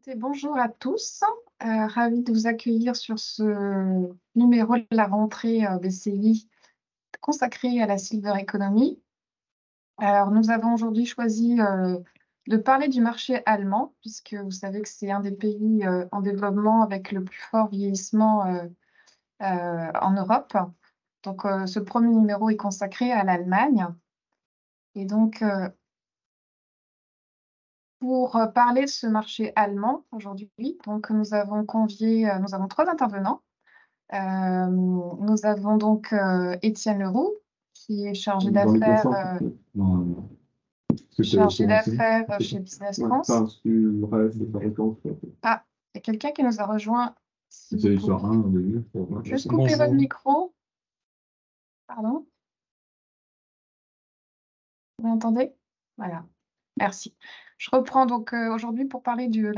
Écoutez, bonjour à tous. Ravie de vous accueillir sur ce numéro de la rentrée BCI consacré à la Silver Economy. Alors, nous avons aujourd'hui choisi de parler du marché allemand, puisque vous savez que c'est un des pays en développement avec le plus fort vieillissement en Europe. Donc, ce premier numéro est consacré à l'Allemagne. Et donc, pour parler de ce marché allemand aujourd'hui, donc nous avons nous avons trois intervenants. Nous avons donc Étienne Leroux, qui est chargé Dans les d'affaires plateformes, non. C'était commencé. chez Business Ouais, France. parce que le reste de la réponse, Ah, il y a quelqu'un qui nous a rejoint. Si vous c'est sur pouvez un au début. Pour moi. juste couper votre micro. Pardon, vous m'entendez? Voilà, merci. Je reprends donc aujourd'hui pour parler du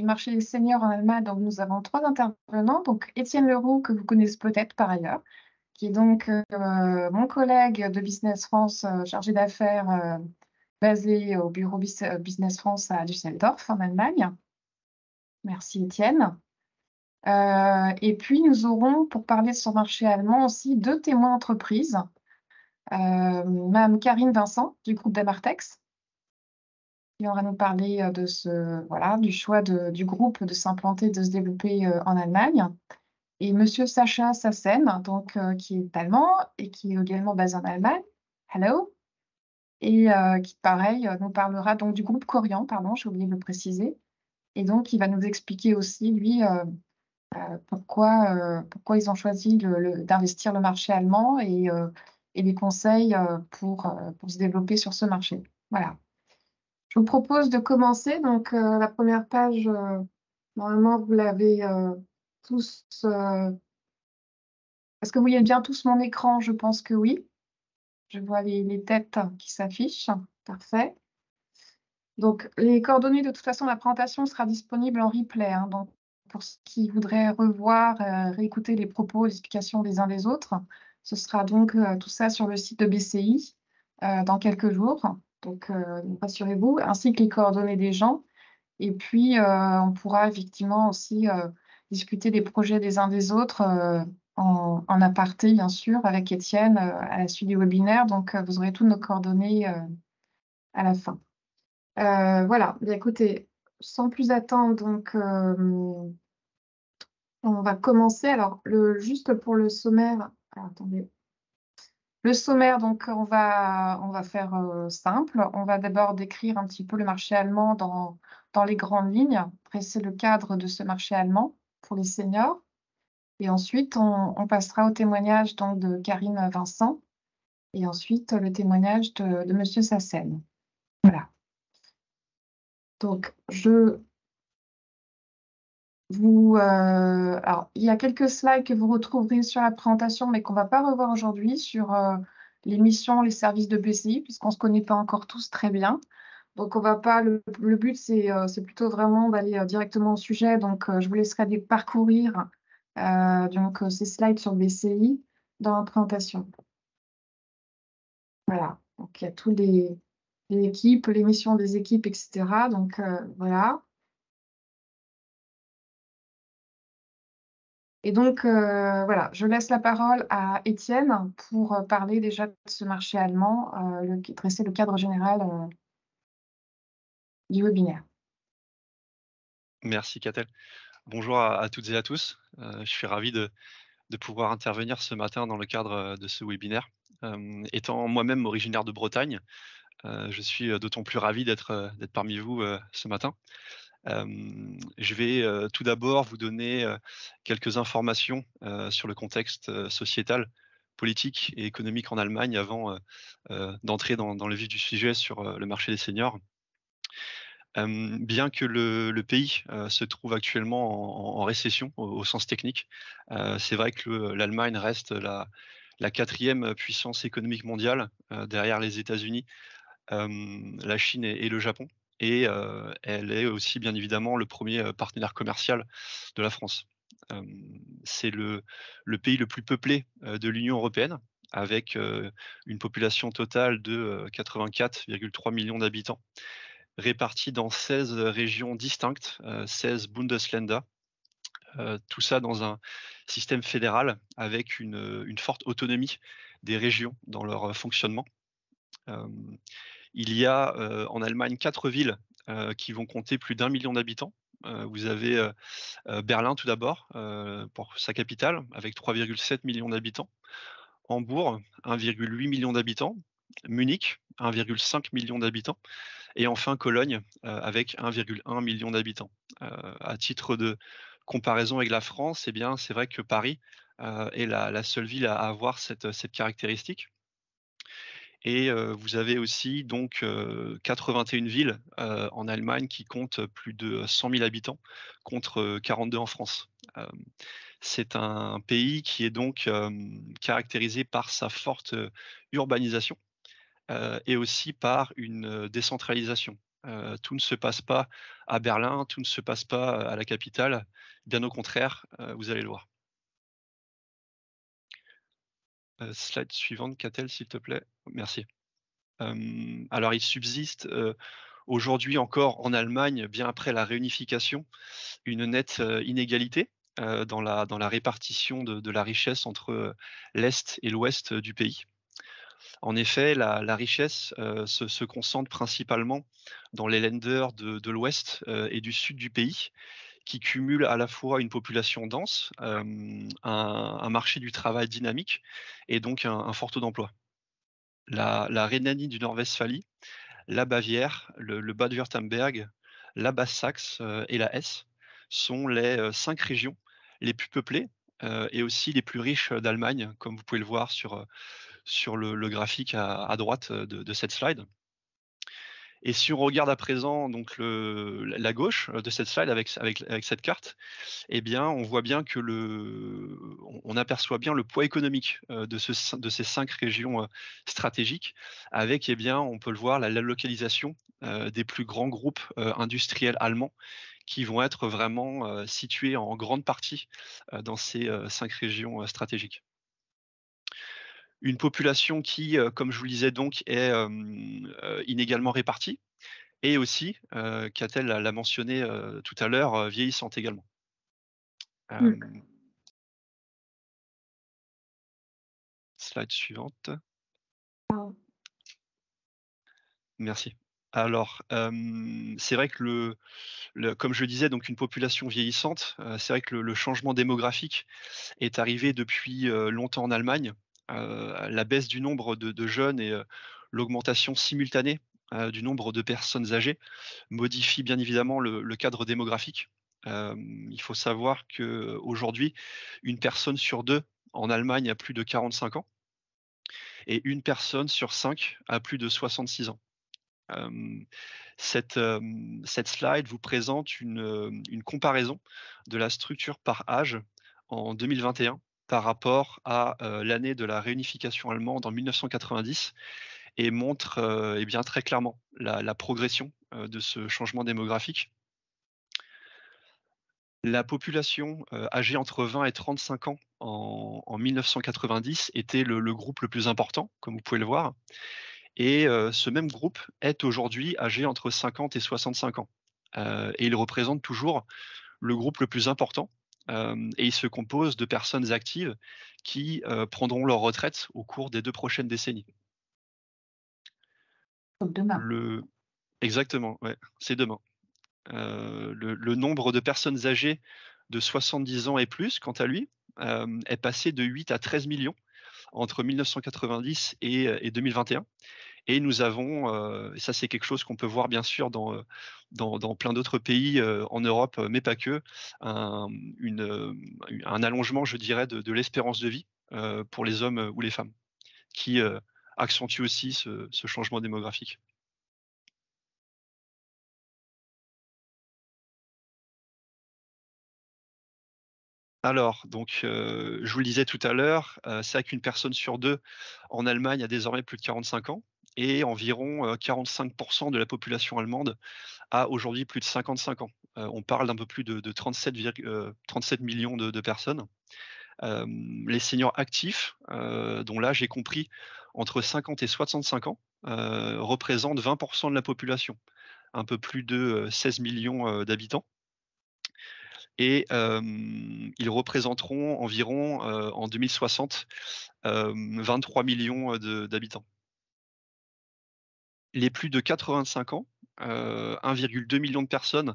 marché des seniors en Allemagne. Donc, nous avons trois intervenants. Donc, Étienne Leroux, que vous connaissez peut-être par ailleurs, qui est donc mon collègue de Business France chargé d'affaires basé au bureau Business France à Düsseldorf, en Allemagne. Merci Étienne. Et puis nous aurons, pour parler de ce marché allemand aussi, deux témoins d'entreprise. Madame Karine Vincent, du groupe Damartex, qui aura nous parler du choix du groupe de s'implanter, de se développer en Allemagne. Et Monsieur Sacha Sassen, donc, qui est allemand et qui est également basé en Allemagne. Hello. Et qui, pareil, nous parlera donc du groupe Corian, pardon, j'ai oublié de le préciser. Et donc, il va nous expliquer aussi, lui, pourquoi ils ont choisi d'investir le marché allemand et les conseils pour se développer sur ce marché. Voilà. Je vous propose de commencer. Donc, la première page, normalement, vous l'avez tous. Est-ce que vous voyez bien tous mon écran? Je pense que oui. Je vois les têtes qui s'affichent. Parfait. Donc, les coordonnées, de toute façon, la présentation sera disponible en replay. Donc, pour ceux qui voudraient revoir, réécouter les propos, les explications des uns des autres, ce sera donc tout ça sur le site de BCI dans quelques jours. Donc, rassurez-vous, ainsi que les coordonnées des gens. Et puis, on pourra effectivement aussi discuter des projets des uns des autres en aparté, bien sûr, avec Étienne à la suite du webinaire. Donc, vous aurez toutes nos coordonnées à la fin. Voilà, bien, écoutez, sans plus attendre, donc on va commencer. Alors, juste pour le sommaire, alors, attendez. Le sommaire, donc on va faire simple. On va d'abord décrire un petit peu le marché allemand dans les grandes lignes, dresser le cadre de ce marché allemand pour les seniors. Et ensuite, on passera au témoignage donc, de Karine Vincent et ensuite le témoignage de Monsieur Sassen. Voilà. Donc, alors, il y a quelques slides que vous retrouverez sur la présentation, mais qu'on ne va pas revoir aujourd'hui sur les missions, les services de BCI, puisqu'on ne se connaît pas encore tous très bien. Donc, on va pas. Le but, c'est plutôt vraiment d'aller directement au sujet. Donc, je vous laisserai parcourir ces slides sur BCI dans la présentation. Voilà. Donc, il y a tous les équipes, les missions des équipes, etc. Donc, voilà. Et donc, voilà, je laisse la parole à Étienne pour parler déjà de ce marché allemand, dresser le cadre général du webinaire. Merci Catel. Bonjour à toutes et à tous. Je suis ravi de pouvoir intervenir ce matin dans le cadre de ce webinaire. Étant moi-même originaire de Bretagne, je suis d'autant plus ravi d'être parmi vous ce matin. Je vais tout d'abord vous donner quelques informations sur le contexte sociétal, politique et économique en Allemagne avant d'entrer dans le vif du sujet sur le marché des seniors. Bien que le pays se trouve actuellement en récession au sens technique, c'est vrai que l'Allemagne reste la quatrième puissance économique mondiale derrière les États-Unis, la Chine et le Japon. Et elle est aussi bien évidemment le premier partenaire commercial de la France. C'est le pays le plus peuplé de l'Union européenne, avec une population totale de 84,3 millions d'habitants. répartis dans 16 régions distinctes, 16 Bundesländer. Tout ça dans un système fédéral avec une forte autonomie des régions dans leur fonctionnement. Il y a en Allemagne 4 villes qui vont compter plus d'1 million d'habitants. Vous avez Berlin tout d'abord, pour sa capitale, avec 3,7 millions d'habitants. Hambourg, 1,8 million d'habitants. Munich, 1,5 million d'habitants. Et enfin Cologne, avec 1,1 million d'habitants. À titre de comparaison avec la France, eh bien, c'est vrai que Paris est la seule ville à avoir cette caractéristique. Et vous avez aussi donc 81 villes en Allemagne qui comptent plus de 100 000 habitants contre 42 en France. C'est un pays qui est donc caractérisé par sa forte urbanisation et aussi par une décentralisation. Tout ne se passe pas à Berlin, tout ne se passe pas à la capitale, bien au contraire, vous allez le voir. Slide suivante, Catel, s'il te plaît. Merci. Alors il subsiste aujourd'hui encore en Allemagne, bien après la réunification, une nette inégalité dans la répartition de la richesse entre l'Est et l'Ouest du pays. En effet, la richesse se concentre principalement dans les Länder de l'Ouest et du Sud du pays, qui cumulent à la fois une population dense, un marché du travail dynamique et donc un fort taux d'emploi. La Rhénanie du Nord-Westphalie, la Bavière, le Bade-Wurtemberg, la Basse-Saxe et la Hesse sont les 5 régions les plus peuplées et aussi les plus riches d'Allemagne, comme vous pouvez le voir sur le graphique à droite de cette slide. Et si on regarde à présent donc la gauche de cette slide avec cette carte, eh bien, on voit bien que on aperçoit bien le poids économique de ces 5 régions stratégiques, avec, eh bien, on peut le voir, la localisation des plus grands groupes industriels allemands qui vont être vraiment situés en grande partie dans ces 5 régions stratégiques. Une population qui, comme je vous le disais donc, est inégalement répartie et aussi, Catel l'a mentionné tout à l'heure, vieillissante également. Slide suivante. Merci. Alors, c'est vrai que comme je le disais, donc une population vieillissante, c'est vrai que le changement démographique est arrivé depuis longtemps en Allemagne. La baisse du nombre de jeunes et l'augmentation simultanée du nombre de personnes âgées modifie bien évidemment le cadre démographique. Il faut savoir qu'aujourd'hui, une personne sur 2 en Allemagne a plus de 45 ans et une personne sur 5 a plus de 66 ans. Cette slide vous présente une comparaison de la structure par âge en 2021 par rapport à l'année de la réunification allemande en 1990 et montre eh bien, très clairement la progression de ce changement démographique. La population âgée entre 20 et 35 ans en 1990 était le groupe le plus important, comme vous pouvez le voir. Et ce même groupe est aujourd'hui âgé entre 50 et 65 ans. Et il représente toujours le groupe le plus important. Et il se compose de personnes actives qui prendront leur retraite au cours des 2 prochaines décennies. Donc demain. Exactement, ouais, c'est demain. Le nombre de personnes âgées de 70 ans et plus, quant à lui, est passé de 8 à 13 millions entre 1990 et 2021. Et nous avons, et ça c'est quelque chose qu'on peut voir bien sûr dans plein d'autres pays en Europe, mais pas que, un allongement, je dirais, de l'espérance de vie pour les hommes ou les femmes, qui accentue aussi ce changement démographique. Alors, donc, je vous le disais tout à l'heure, c'est vrai qu'une personne sur 2 en Allemagne a désormais plus de 45 ans et environ 45% de la population allemande a aujourd'hui plus de 55 ans. On parle d'un peu plus de 37 millions de personnes. Les seniors actifs, dont l'âge est compris entre 50 et 65 ans, représentent 20% de la population, un peu plus de 16 millions d'habitants. Et ils représenteront environ, en 2060, 23 millions d'habitants. Les plus de 85 ans, 1,2 million de personnes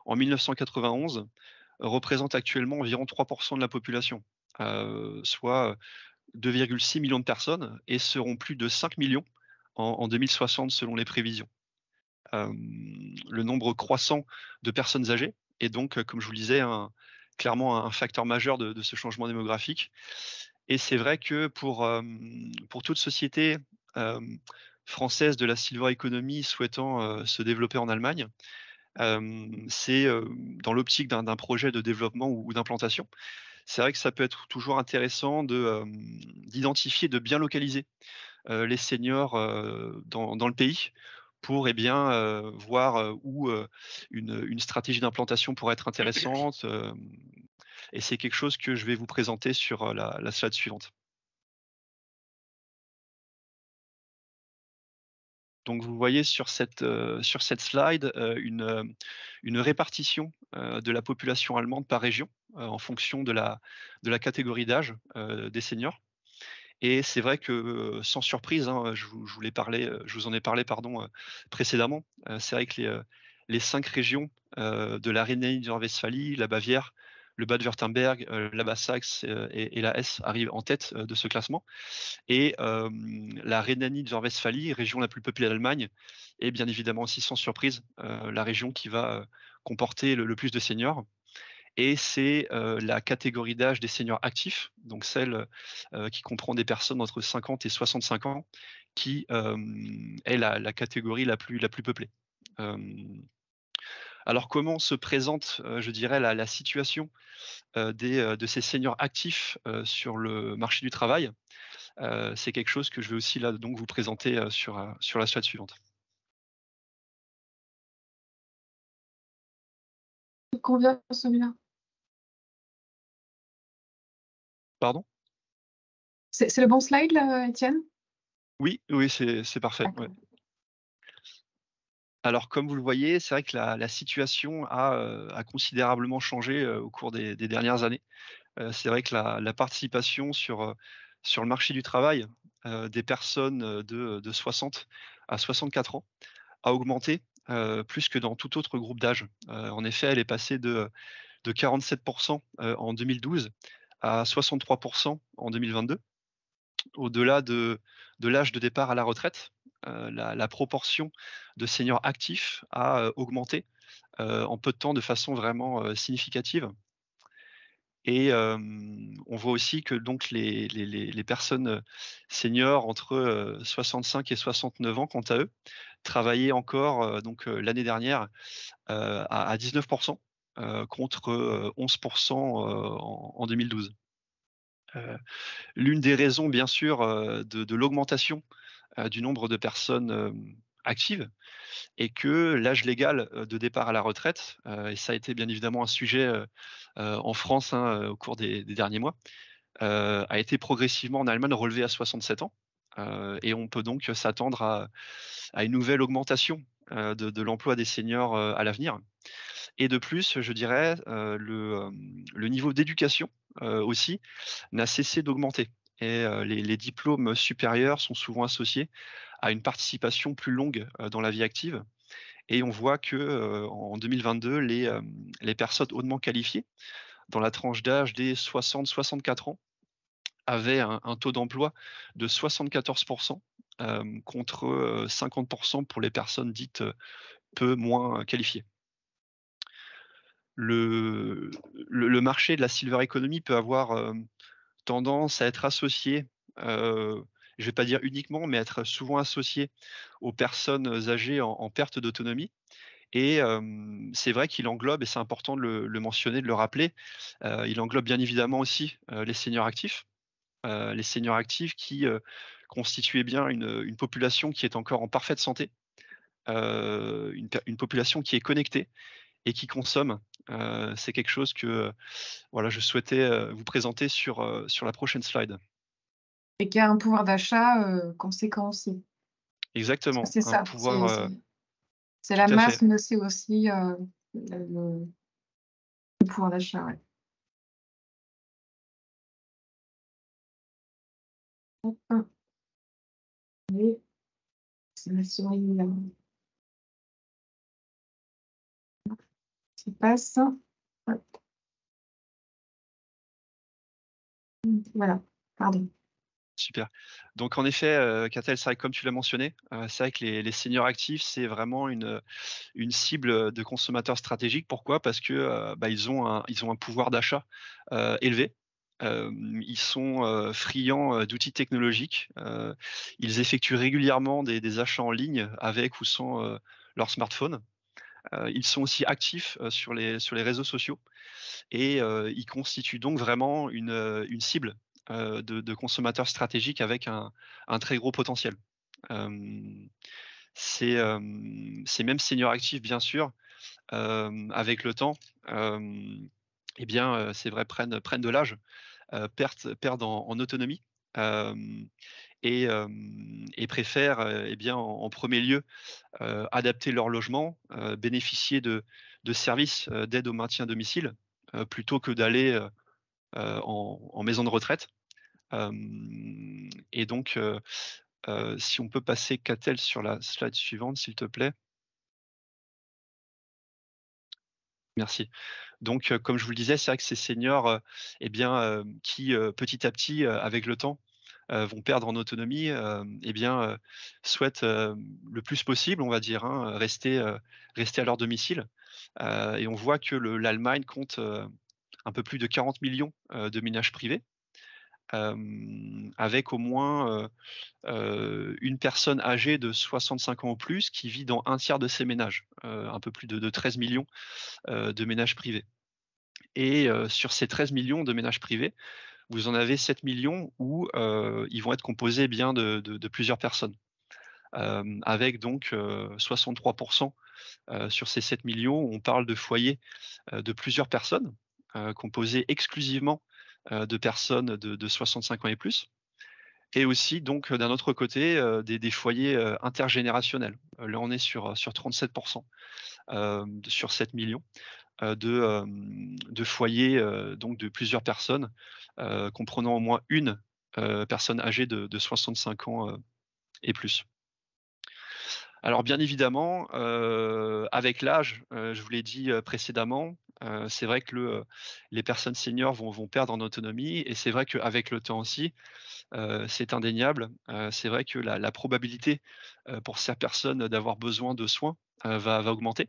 en 1991, représentent actuellement environ 3 de la population, soit 2,6 millions de personnes, et seront plus de 5 millions en 2060 selon les prévisions. Le nombre croissant de personnes âgées est donc, comme je vous le disais, clairement un facteur majeur de ce changement démographique. Et c'est vrai que pour toute société française de la silver economy souhaitant se développer en Allemagne, c'est dans l'optique d'un projet de développement ou d'implantation, c'est vrai que ça peut être toujours intéressant d'identifier, de bien localiser les seniors dans le pays pour voir où une stratégie d'implantation pourrait être intéressante. Et c'est quelque chose que je vais vous présenter sur la slide suivante. Donc vous voyez sur cette slide une répartition de la population allemande par région en fonction de la catégorie d'âge des seniors. Et c'est vrai que, sans surprise, hein, je vous en ai parlé précédemment. C'est vrai que les 5 régions de la Rhénanie-Nord-Westphalie, la Bavière, le Bade-Wurtemberg, la Basse-Saxe et la Hesse arrivent en tête de ce classement. Et la Rhénanie-Nord-Westphalie, région la plus peuplée d'Allemagne, est bien évidemment aussi sans surprise la région qui va comporter le plus de seniors. Et c'est la catégorie d'âge des seniors actifs, donc celle qui comprend des personnes entre 50 et 65 ans, qui est la catégorie la plus peuplée. Alors comment se présente, je dirais, la situation de ces seniors actifs sur le marché du travail? C'est quelque chose que je vais aussi là donc vous présenter sur la slide suivante. Combien celui-là? Pardon? C'est le bon slide là, Étienne? Oui, c'est parfait. Ouais. Alors comme vous le voyez, c'est vrai que la situation a considérablement changé au cours des dernières années. C'est vrai que la participation sur le marché du travail des personnes de 60 à 64 ans a augmenté plus que dans tout autre groupe d'âge. En effet, elle est passée de 47% en 2012 à 63% en 2022. Au-delà de l'âge de départ à la retraite, la proportion de seniors actifs a augmenté en peu de temps de façon vraiment significative. Et on voit aussi que donc les personnes seniors entre 65 et 69 ans, quant à eux, travaillaient encore l'année dernière à 19% contre 11% en 2012. L'une des raisons, bien sûr, de l'augmentation du nombre de personnes actives est que l'âge légal de départ à la retraite, et ça a été bien évidemment un sujet en France au cours des derniers mois, a été progressivement en Allemagne relevé à 67 ans. Et on peut donc s'attendre à une nouvelle augmentation de l'emploi des seniors à l'avenir. Et de plus, je dirais, le niveau d'éducation aussi n'a cessé d'augmenter. Et les diplômes supérieurs sont souvent associés à une participation plus longue dans la vie active. Et on voit que en 2022, les personnes hautement qualifiées dans la tranche d'âge des 60-64 ans avaient un taux d'emploi de 74% contre 50% pour les personnes dites peu moins qualifiées. Le marché de la silver economy peut avoir tendance à être associé, je ne vais pas dire uniquement, mais être souvent associé aux personnes âgées en perte d'autonomie. Et c'est vrai qu'il englobe, et c'est important de le mentionner, de le rappeler, il englobe bien évidemment aussi les seniors actifs. Les seniors actifs qui constituaient bien une population qui est encore en parfaite santé, une population qui est connectée et qui consomme. C'est quelque chose que voilà, je souhaitais vous présenter sur la prochaine slide. Et qui a un pouvoir d'achat conséquent aussi. Exactement, C'est un ça. pouvoir C'est la Tout à fait. masse, mais c'est aussi le pouvoir d'achat. Ouais. Hop, hop. Et c'est la souris qui passe. Hop. Voilà, pardon. Super. Donc en effet, Catel, c'est vrai que comme tu l'as mentionné, c'est vrai que les seniors actifs, c'est vraiment une cible de consommateurs stratégiques. Pourquoi? Parce que, ils ont un pouvoir d'achat, élevé. Ils sont, friands, d'outils technologiques. Ils effectuent régulièrement des achats en ligne avec ou sans, leur smartphone. Ils sont aussi actifs, sur les réseaux sociaux et ils constituent donc vraiment une cible, de consommateurs stratégiques avec un très gros potentiel. Hem, ces mêmes seniors actifs, bien sûr, avec le temps, c'est vrai, prennent de l'âge, perdent en autonomie, hem et préfèrent, en 1er lieu, adapter leur logement, bénéficier de services, d'aide au maintien à domicile, plutôt que d'aller, en maison de retraite. Et donc, si on peut passer, Catel, sur la slide suivante, s'il te plaît. Merci. Donc, comme je vous le disais, c'est vrai que ces seniors, qui, petit à petit, avec le temps, vont perdre en autonomie, souhaitent, le plus possible, on va dire, hein, rester à leur domicile. Et on voit que l'Allemagne compte, un peu plus de 40 millions de ménages privés, avec au moins, une personne âgée de 65 ans ou plus qui vit dans un tiers de ces ménages, un peu plus de 13 millions de ménages privés. Et sur ces 13 millions de ménages privés, vous en avez 7 millions où ils vont être composés de plusieurs personnes, avec donc 63 sur ces 7 millions, on parle de foyers de plusieurs personnes, composés exclusivement de personnes de 65 ans et plus. Et aussi donc d'un autre côté, des foyers intergénérationnels. Là, on est sur 37 sur 7 millions de foyers, donc de plusieurs personnes, comprenant au moins une personne âgée de 65 ans et plus. Alors bien évidemment, avec l'âge, je vous l'ai dit précédemment, c'est vrai que les personnes seniors vont perdre en autonomie et c'est vrai qu'avec le temps aussi, c'est indéniable. C'est vrai que la probabilité, pour ces personnes d'avoir besoin de soins, va augmenter.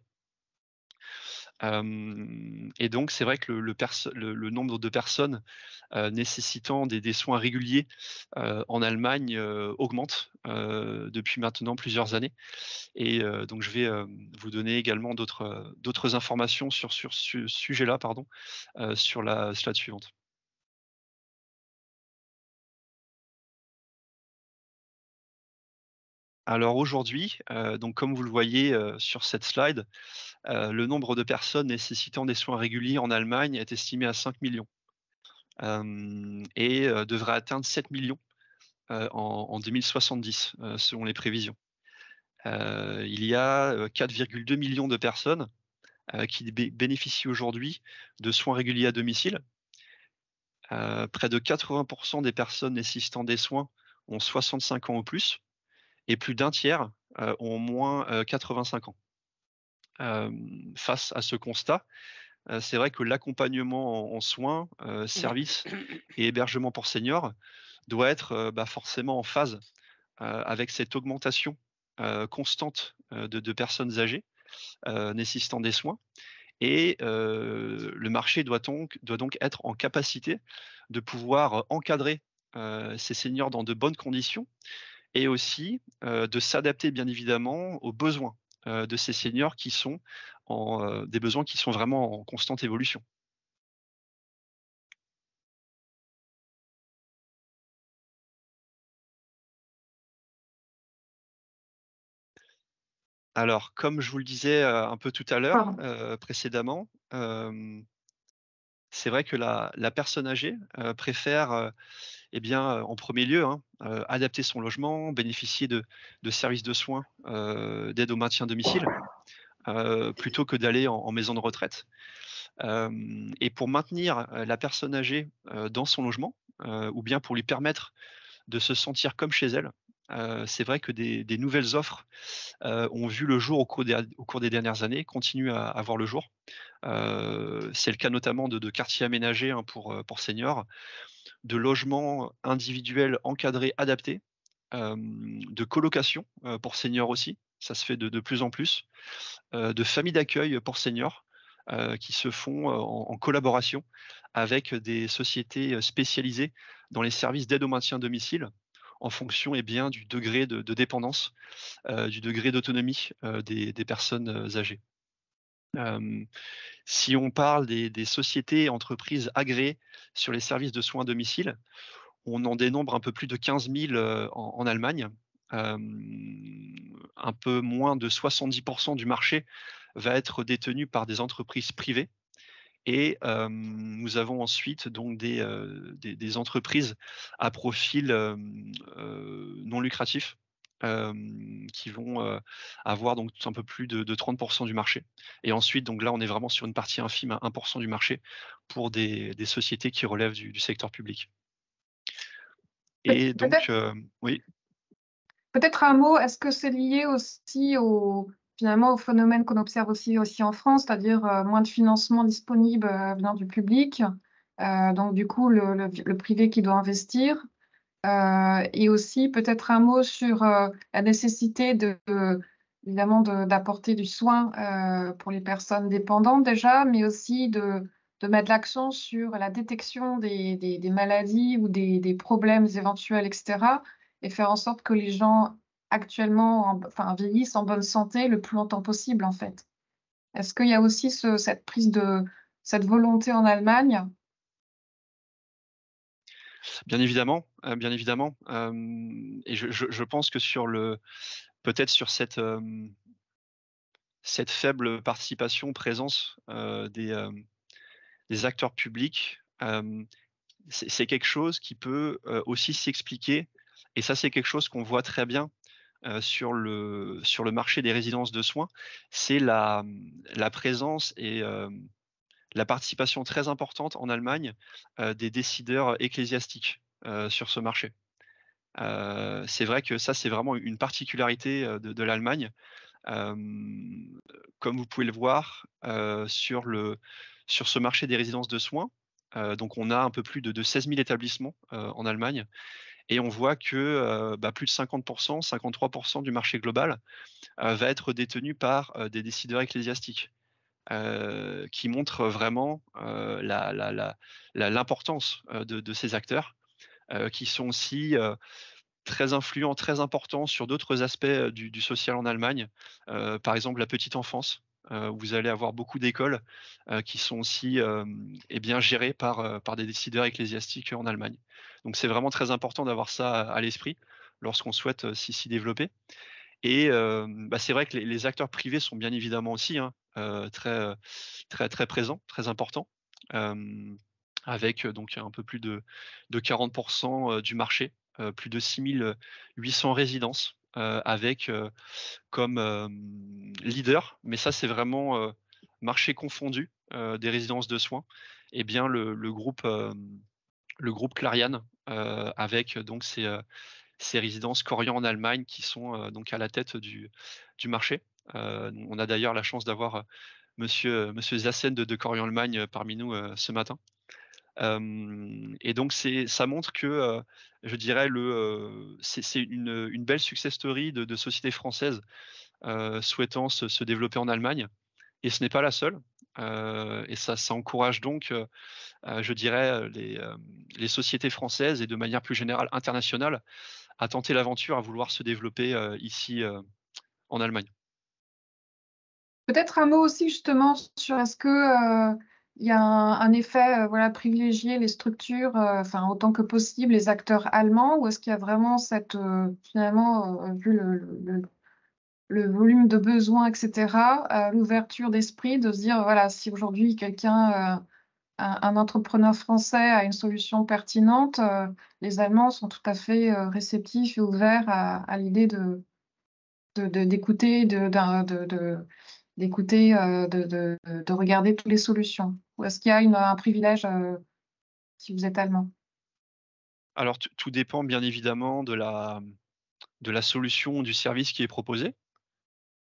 Et donc c'est vrai que le nombre de personnes, nécessitant des soins réguliers, en Allemagne, augmente, depuis maintenant plusieurs années. Et donc je vais, vous donner également d'autres informations sur ce sujet-là, pardon, sur la slide suivante. Alors aujourd'hui, donc comme vous le voyez, sur cette slide, le nombre de personnes nécessitant des soins réguliers en Allemagne est estimé à 5 millions, et devrait atteindre 7 millions en 2070, selon les prévisions. Il y a 4,2 millions de personnes qui bénéficient aujourd'hui de soins réguliers à domicile. Près de 80% des personnes nécessitant des soins ont 65 ans ou plus et plus d'un tiers ont au moins 85 ans. Face à ce constat, c'est vrai que l'accompagnement en soins, services et hébergement pour seniors doit être, forcément en phase, avec cette augmentation, constante, de personnes âgées, nécessitant des soins et le marché doit donc être en capacité de pouvoir encadrer, ces seniors dans de bonnes conditions et aussi, de s'adapter bien évidemment aux besoins, de ces seniors qui sont des besoins qui sont vraiment en constante évolution. Alors, comme je vous le disais, un peu tout à l'heure, Pardon. précédemment, c'est vrai que la personne âgée, préfère, eh bien, en premier lieu, hein, adapter son logement, bénéficier de services de soins, d'aide au maintien à domicile, plutôt que d'aller en maison de retraite. Et pour maintenir, la personne âgée, dans son logement, ou bien pour lui permettre de se sentir comme chez elle, c'est vrai que des nouvelles offres, ont vu le jour au cours des dernières années, continuent à voir le jour. C'est le cas notamment de quartiers aménagés, hein, pour seniors, de logements individuels encadrés, adaptés, de colocation, pour seniors aussi, ça se fait de plus en plus, de familles d'accueil pour seniors, qui se font, en collaboration avec des sociétés, spécialisées dans les services d'aide au maintien à domicile, en fonction, eh bien, du degré de dépendance, du degré d'autonomie, des personnes, âgées. Si on parle des sociétés et entreprises agréées sur les services de soins à domicile, on en dénombre un peu plus de 15 000, en Allemagne. Un peu moins de 70 du marché va être détenu par des entreprises privées et nous avons ensuite donc des entreprises à profil, non lucratif, qui vont, avoir donc un peu plus de 30 du marché et ensuite donc là, on est vraiment sur une partie infime à 1 du marché pour des sociétés qui relèvent du secteur public. Et donc, oui? Peut-être un mot, est-ce que c'est lié aussi finalement au phénomène qu'on observe aussi en France, c'est-à-dire moins de financement disponible venant du public, donc du coup le privé qui doit investir, et aussi peut-être un mot sur la nécessité évidemment d'apporter du soin pour les personnes dépendantes déjà, mais aussi de mettre l'accent sur la détection des maladies ou des problèmes éventuels, etc., et faire en sorte que les gens actuellement vieillissent en bonne santé le plus longtemps possible, en fait. Est-ce qu'il y a aussi cette volonté en Allemagne? Bien évidemment, bien évidemment, et je pense que peut-être sur cette faible participation, présence, des acteurs publics, c'est quelque chose qui peut, aussi s'expliquer et ça, c'est quelque chose qu'on voit très bien, sur le marché des résidences de soins. C'est la présence et la participation très importante en Allemagne, des décideurs ecclésiastiques, sur ce marché. C'est vrai que ça, c'est vraiment une particularité, de l'Allemagne. Comme vous pouvez le voir, sur ce marché des résidences de soins, donc on a un peu plus de 16 000 établissements, en Allemagne et on voit que, plus de 50 53 du marché global, va être détenu par, des décideurs ecclésiastiques, qui montrent vraiment, l'importance, de ces acteurs, qui sont aussi, très influents, très importants sur d'autres aspects, du social en Allemagne. Par exemple, la petite enfance, où vous allez avoir beaucoup d'écoles, qui sont aussi, bien gérées par des décideurs ecclésiastiques en Allemagne. Donc c'est vraiment très important d'avoir ça à l'esprit lorsqu'on souhaite, s'y développer et c'est vrai que les acteurs privés sont bien évidemment aussi, hein, très présents, très importants, avec, donc un peu plus de 40 du marché, plus de 6 800 résidences, avec, comme, leader, mais ça c'est vraiment, marché confondu, des résidences de soins et bien le groupe Clariane, avec donc ces résidences Korian en Allemagne qui sont, donc à la tête du marché. On a d'ailleurs la chance d'avoir, monsieur Zassen de Korian Allemagne, parmi nous, ce matin. Et donc ça montre que, je dirais c'est une belle success story de sociétés françaises, souhaitant se développer en Allemagne et ce n'est pas la seule. Et ça encourage donc, je dirais, les sociétés françaises et de manière plus générale internationale à tenter l'aventure, à vouloir se développer, ici, en Allemagne. Peut-être un mot aussi justement sur est-ce que il y a un effet voilà, privilégier les structures, autant que possible les acteurs allemands, ou est-ce qu'il y a vraiment finalement, vu le volume de besoins, etc., l'ouverture d'esprit de se dire, voilà, si aujourd'hui quelqu'un a un entrepreneur français a une solution pertinente, les Allemands sont tout à fait réceptifs et ouverts à l'idée d'écouter, d'écouter, de regarder toutes les solutions. Ou est-ce qu'il y a un privilège si vous êtes allemand? Alors tout dépend bien évidemment de la solution, du service qui est proposé.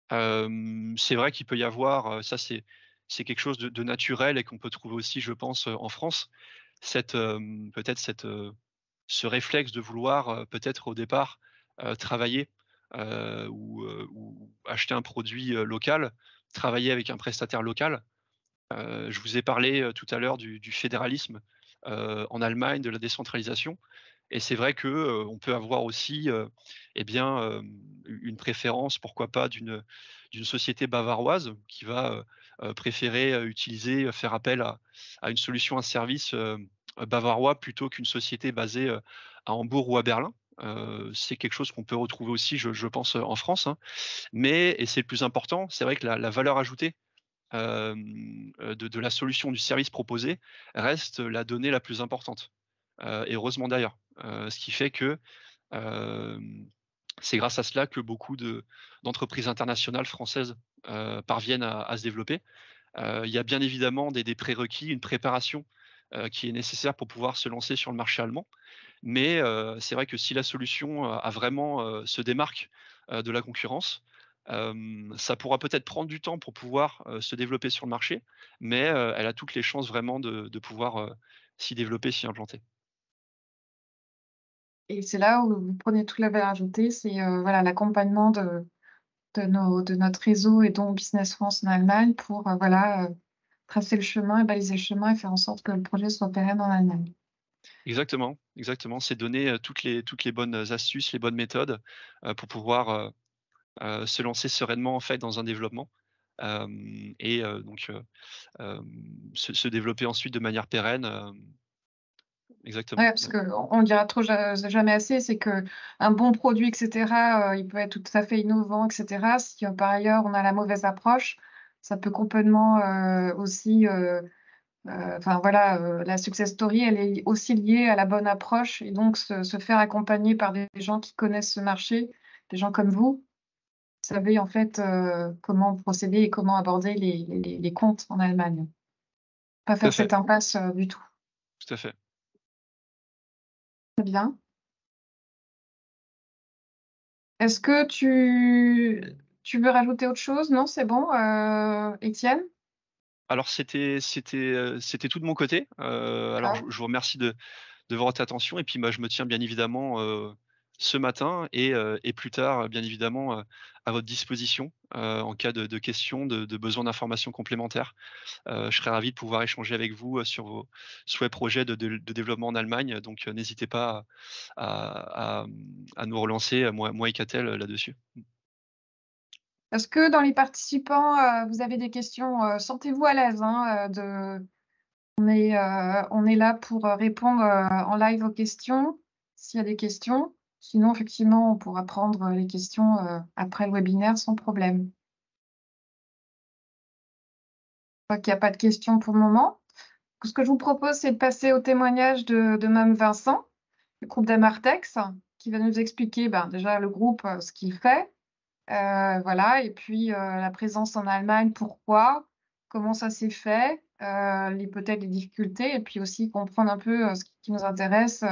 C'est vrai qu'il peut y avoir, ça c'est quelque chose de naturel et qu'on peut trouver aussi, je pense, en France, peut-être ce réflexe de vouloir, peut-être au départ, travailler, ou acheter un produit, local, travailler avec un prestataire local. Je vous ai parlé, tout à l'heure du fédéralisme, en Allemagne, de la décentralisation et c'est vrai que, on peut avoir aussi, eh bien, une préférence, pourquoi pas, d'une société bavaroise qui va, préférer, faire appel à une solution, un service, bavarois plutôt qu'une société basée, à Hambourg ou à Berlin. C'est quelque chose qu'on peut retrouver aussi, je pense, en France, hein. Mais et c'est le plus important, c'est vrai que la valeur ajoutée de la solution, du service proposé reste la donnée la plus importante, et heureusement d'ailleurs. Ce qui fait que, c'est grâce à cela que beaucoup d'entreprises internationales françaises, parviennent à se développer. Il y a bien évidemment des prérequis, une préparation, qui est nécessaire pour pouvoir se lancer sur le marché allemand. Mais, c'est vrai que si la solution, a vraiment, se démarque, de la concurrence, ça pourra peut-être prendre du temps pour pouvoir, se développer sur le marché, mais, elle a toutes les chances vraiment de pouvoir, s'y développer, s'y implanter. Et c'est là où vous prenez toute la valeur ajoutée, c'est voilà, l'accompagnement de notre réseau et donc Business France en Allemagne pour voilà, tracer le chemin et baliser le chemin et faire en sorte que le projet soit pérenne en Allemagne. Exactement, exactement. C'est donner, toutes les bonnes astuces, les bonnes méthodes, pour pouvoir, se lancer sereinement, en fait, dans un développement, et donc se développer ensuite de manière pérenne, Ouais, exactement, parce ouais. qu'on le dira trop jamais assez, c'est qu'un bon produit, et cetera, il peut être tout à fait innovant, et cetera. Si, par ailleurs, on a la mauvaise approche, ça peut complètement, aussi, enfin voilà, la success story, elle est aussi liée à la bonne approche et donc se faire accompagner par des gens qui connaissent ce marché, des gens comme vous, savez en fait, comment procéder et comment aborder les comptes en Allemagne. Pas Tout à faire fait, cette impasse, du tout. tout à fait. Très bien. Est-ce que tu veux rajouter autre chose? Non, c'est bon, Étienne? Alors c'était tout de mon côté. Alors je D'accord. vous remercie de votre attention et puis, bah, je me tiens bien évidemment, ce matin et plus tard, bien évidemment, à votre disposition, en cas de questions, de besoin d'informations complémentaires. Je serais ravi de pouvoir échanger avec vous, sur vos souhaits, projets de développement en Allemagne, donc n'hésitez pas à nous relancer, moi et Catel, là-dessus. Est-ce que dans les participants, vous avez des questions? Sentez-vous à l'aise, hein, on est là pour répondre en live aux questions, s'il y a des questions. Sinon, effectivement, on pourra prendre les questions après le webinaire sans problème. Je vois qu'il n'y a pas de questions pour le moment. Ce que je vous propose, c'est de passer au témoignage de Mme Vincent, du groupe d'Amartex, qui va nous expliquer ben, déjà le groupe, ce qu'il fait, voilà, et puis la présence en Allemagne, pourquoi, comment ça s'est fait, peut-être les difficultés, et puis aussi comprendre un peu ce qui nous intéresse,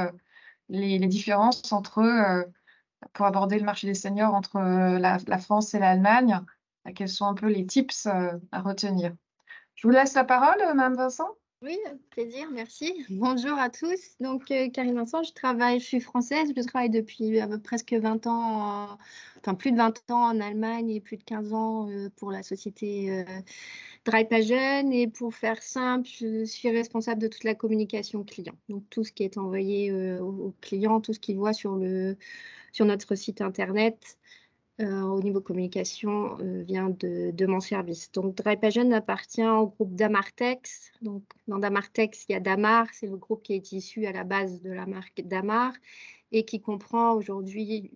les différences entre, pour aborder le marché des seniors entre la France et l'Allemagne, quels sont un peu les tips à retenir. Je vous laisse la parole, Mme Vincent. Oui, avec plaisir, merci. Bonjour à tous. Donc, Karine Vincent, je suis française, je travaille depuis presque 20 ans, enfin plus de 20 ans en Allemagne et plus de 15 ans pour la société Dreipagen. Et pour faire simple, je suis responsable de toute la communication client. Donc, tout ce qui est envoyé aux clients, tout ce qu'ils voient sur notre site internet. Au niveau communication vient de mon service. Donc, Dreipagen appartient au groupe Damartex. Donc, dans Damartex, il y a Damar, c'est le groupe qui est issu à la base de la marque Damar et qui comprend aujourd'hui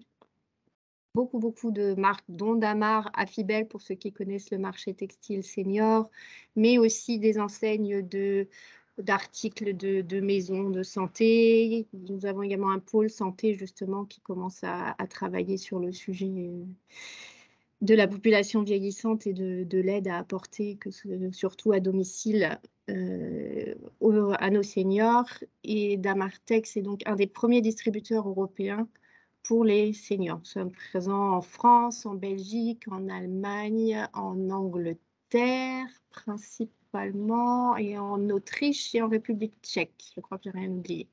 beaucoup de marques, dont Damar, Affibel pour ceux qui connaissent le marché textile senior, mais aussi des enseignes de d'articles de maisons de santé. Nous avons également un pôle santé, justement, qui commence à travailler sur le sujet de la population vieillissante et de l'aide à apporter, surtout à domicile, à nos seniors. Et Damartex est donc un des premiers distributeurs européens pour les seniors. Nous sommes présents en France, en Belgique, en Allemagne, en Angleterre, principalement, et en Autriche et en République tchèque. Je crois que j'ai rien oublié.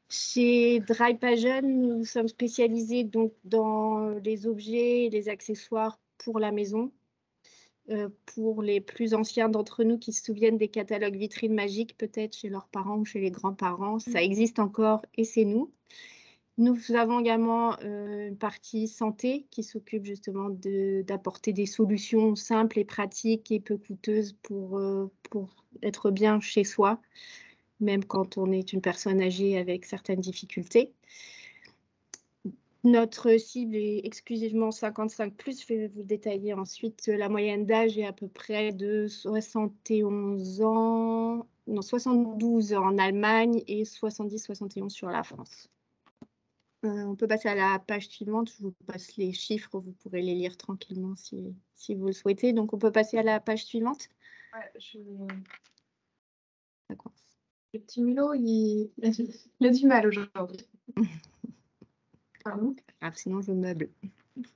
Chez Drypagen, nous sommes spécialisés donc dans les objets et les accessoires pour la maison. Pour les plus anciens d'entre nous qui se souviennent des catalogues vitrines magiques, peut-être chez leurs parents ou chez les grands-parents, ça existe encore et c'est nous. Nous avons également une partie santé qui s'occupe justement d'apporter des solutions simples et pratiques et peu coûteuses pour être bien chez soi, même quand on est une personne âgée avec certaines difficultés. Notre cible est exclusivement 55+. Je vais vous détailler ensuite. La moyenne d'âge est à peu près de 72 ans en Allemagne et 70-71 sur la France. On peut passer à la page suivante. Je vous passe les chiffres. Vous pourrez les lire tranquillement si vous le souhaitez. Donc, on peut passer à la page suivante. Ouais, D'accord. Le petit mulot, il a du mal aujourd'hui. Pardon. Ah, sinon, je meuble.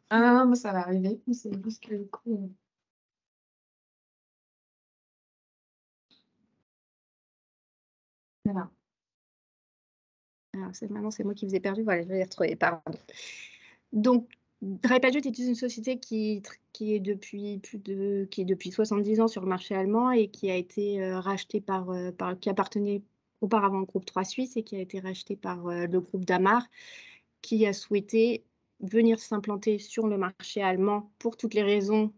Ah non, mais ça va arriver. C'est juste que du coup. Voilà. Alors, maintenant, c'est moi qui vous ai perdu. Voilà, je vais les retrouver. Pardon. Donc, Drypagen est une société qui est depuis 70 ans sur le marché allemand et qui a été rachetée qui appartenait auparavant au groupe 3 Suisse et qui a été racheté par le groupe Damar, qui a souhaité venir s'implanter sur le marché allemand pour toutes les raisons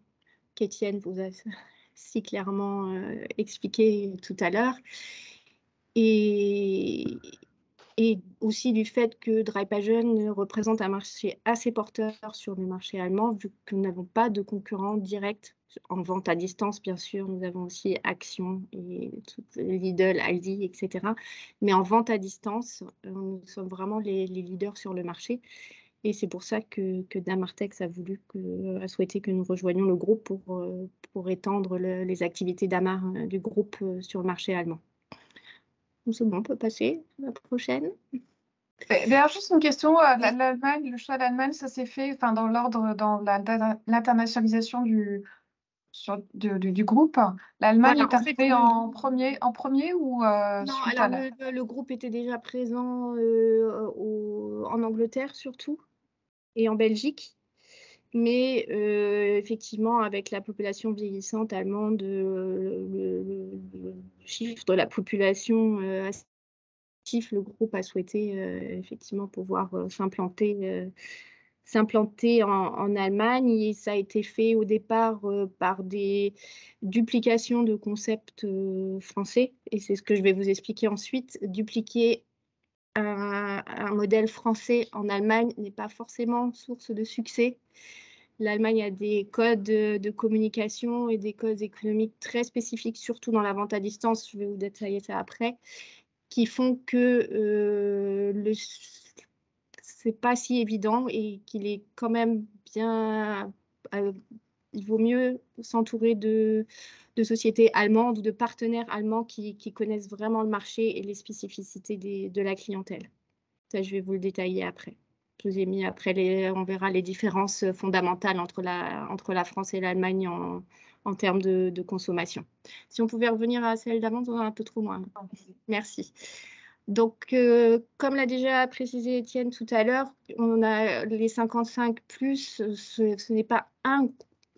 qu'Étienne vous a si clairement expliquées tout à l'heure. Et aussi du fait que Drypagen représente un marché assez porteur sur le marché allemand, vu que nous n'avons pas de concurrents directs en vente à distance, bien sûr. Nous avons aussi Action et Lidl, Aldi, etc. Mais en vente à distance, nous sommes vraiment les leaders sur le marché. Et c'est pour ça que Damartex a souhaité que nous rejoignions le groupe pour étendre les activités d'Amar du groupe sur le marché allemand. C'est bon, on peut passer à la prochaine. D'ailleurs, juste une question. L'Allemagne, le choix d'Allemagne, ça s'est fait dans l'ordre, dans l'internationalisation du groupe. L'Allemagne est arrivée en premier ou non, suite alors à le groupe était déjà présent en Angleterre surtout et en Belgique. Mais effectivement, avec la population vieillissante allemande, le chiffre de la population actif, le groupe a souhaité effectivement pouvoir s'implanter en Allemagne. Et ça a été fait au départ par des duplications de concepts français. Et c'est ce que je vais vous expliquer ensuite. Dupliquer un modèle français en Allemagne n'est pas forcément source de succès. L'Allemagne a des codes de communication et des codes économiques très spécifiques, surtout dans la vente à distance, je vais vous détailler ça après, qui font que c'est pas si évident et qu'il est quand même bien... il vaut mieux s'entourer de sociétés allemandes ou de partenaires allemands qui connaissent vraiment le marché et les spécificités de la clientèle. Ça, je vais vous le détailler après. Je vous ai mis après, on verra les différences fondamentales entre la France et l'Allemagne en termes de consommation. Si on pouvait revenir à celle d'avant, on a un peu trop loin. Merci. Donc, comme l'a déjà précisé Étienne tout à l'heure, on a les 55+, ce n'est pas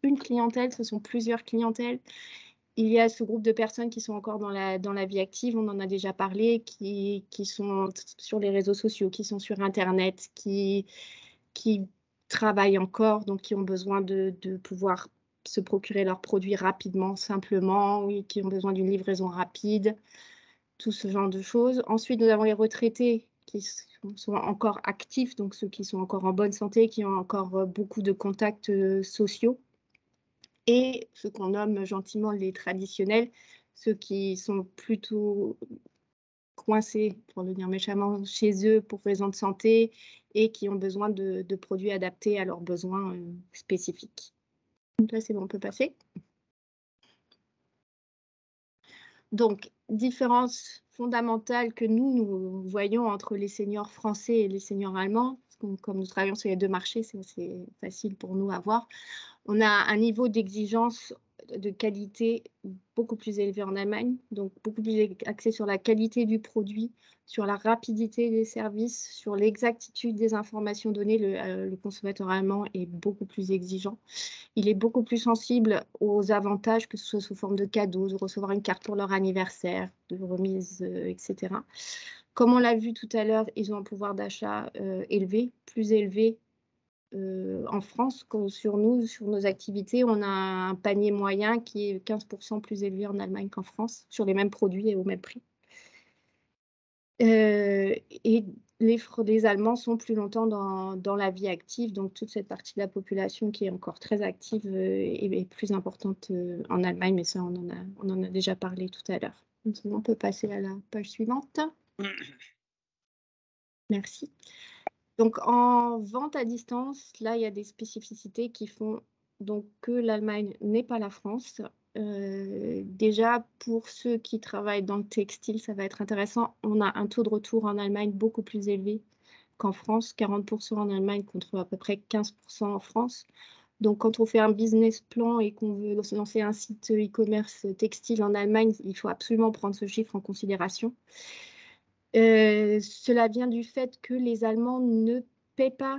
une clientèle, ce sont plusieurs clientèles. Il y a ce groupe de personnes qui sont encore dans la vie active, on en a déjà parlé, qui sont sur les réseaux sociaux, qui sont sur Internet, qui travaillent encore, donc qui ont besoin de pouvoir se procurer leurs produits rapidement, simplement, oui, qui ont besoin d'une livraison rapide, tout ce genre de choses. Ensuite, nous avons les retraités qui sont encore actifs, donc ceux qui sont encore en bonne santé, qui ont encore beaucoup de contacts sociaux. Et ce qu'on nomme gentiment les traditionnels, ceux qui sont plutôt coincés, pour le dire méchamment, chez eux pour raison de santé et qui ont besoin de produits adaptés à leurs besoins spécifiques. Donc là, c'est bon, on peut passer. Donc, différence fondamentale que nous voyons entre les seniors français et les seniors allemands, parce que comme nous travaillons sur les deux marchés, c'est facile pour nous à voir. On a un niveau d'exigence de qualité beaucoup plus élevé en Allemagne, donc beaucoup plus axé sur la qualité du produit, sur la rapidité des services, sur l'exactitude des informations données. Le consommateur allemand est beaucoup plus exigeant. Il est beaucoup plus sensible aux avantages, que ce soit sous forme de cadeaux, de recevoir une carte pour leur anniversaire, de remise, etc. Comme on l'a vu tout à l'heure, ils ont un pouvoir d'achat élevé, plus élevé en France que sur nos activités. On a un panier moyen qui est 15% plus élevé en Allemagne qu'en France, sur les mêmes produits et au même prix. Et les Allemands sont plus longtemps dans la vie active, donc toute cette partie de la population qui est encore très active est plus importante en Allemagne, mais ça, on en a déjà parlé tout à l'heure. On peut passer à la page suivante. Merci. Donc, en vente à distance, là, il y a des spécificités qui font donc que l'Allemagne n'est pas la France. Déjà, pour ceux qui travaillent dans le textile, ça va être intéressant. On a un taux de retour en Allemagne beaucoup plus élevé qu'en France, 40% en Allemagne contre à peu près 15% en France. Donc, quand on fait un business plan et qu'on veut lancer un site e-commerce textile en Allemagne, il faut absolument prendre ce chiffre en considération. Cela vient du fait que les Allemands ne paient pas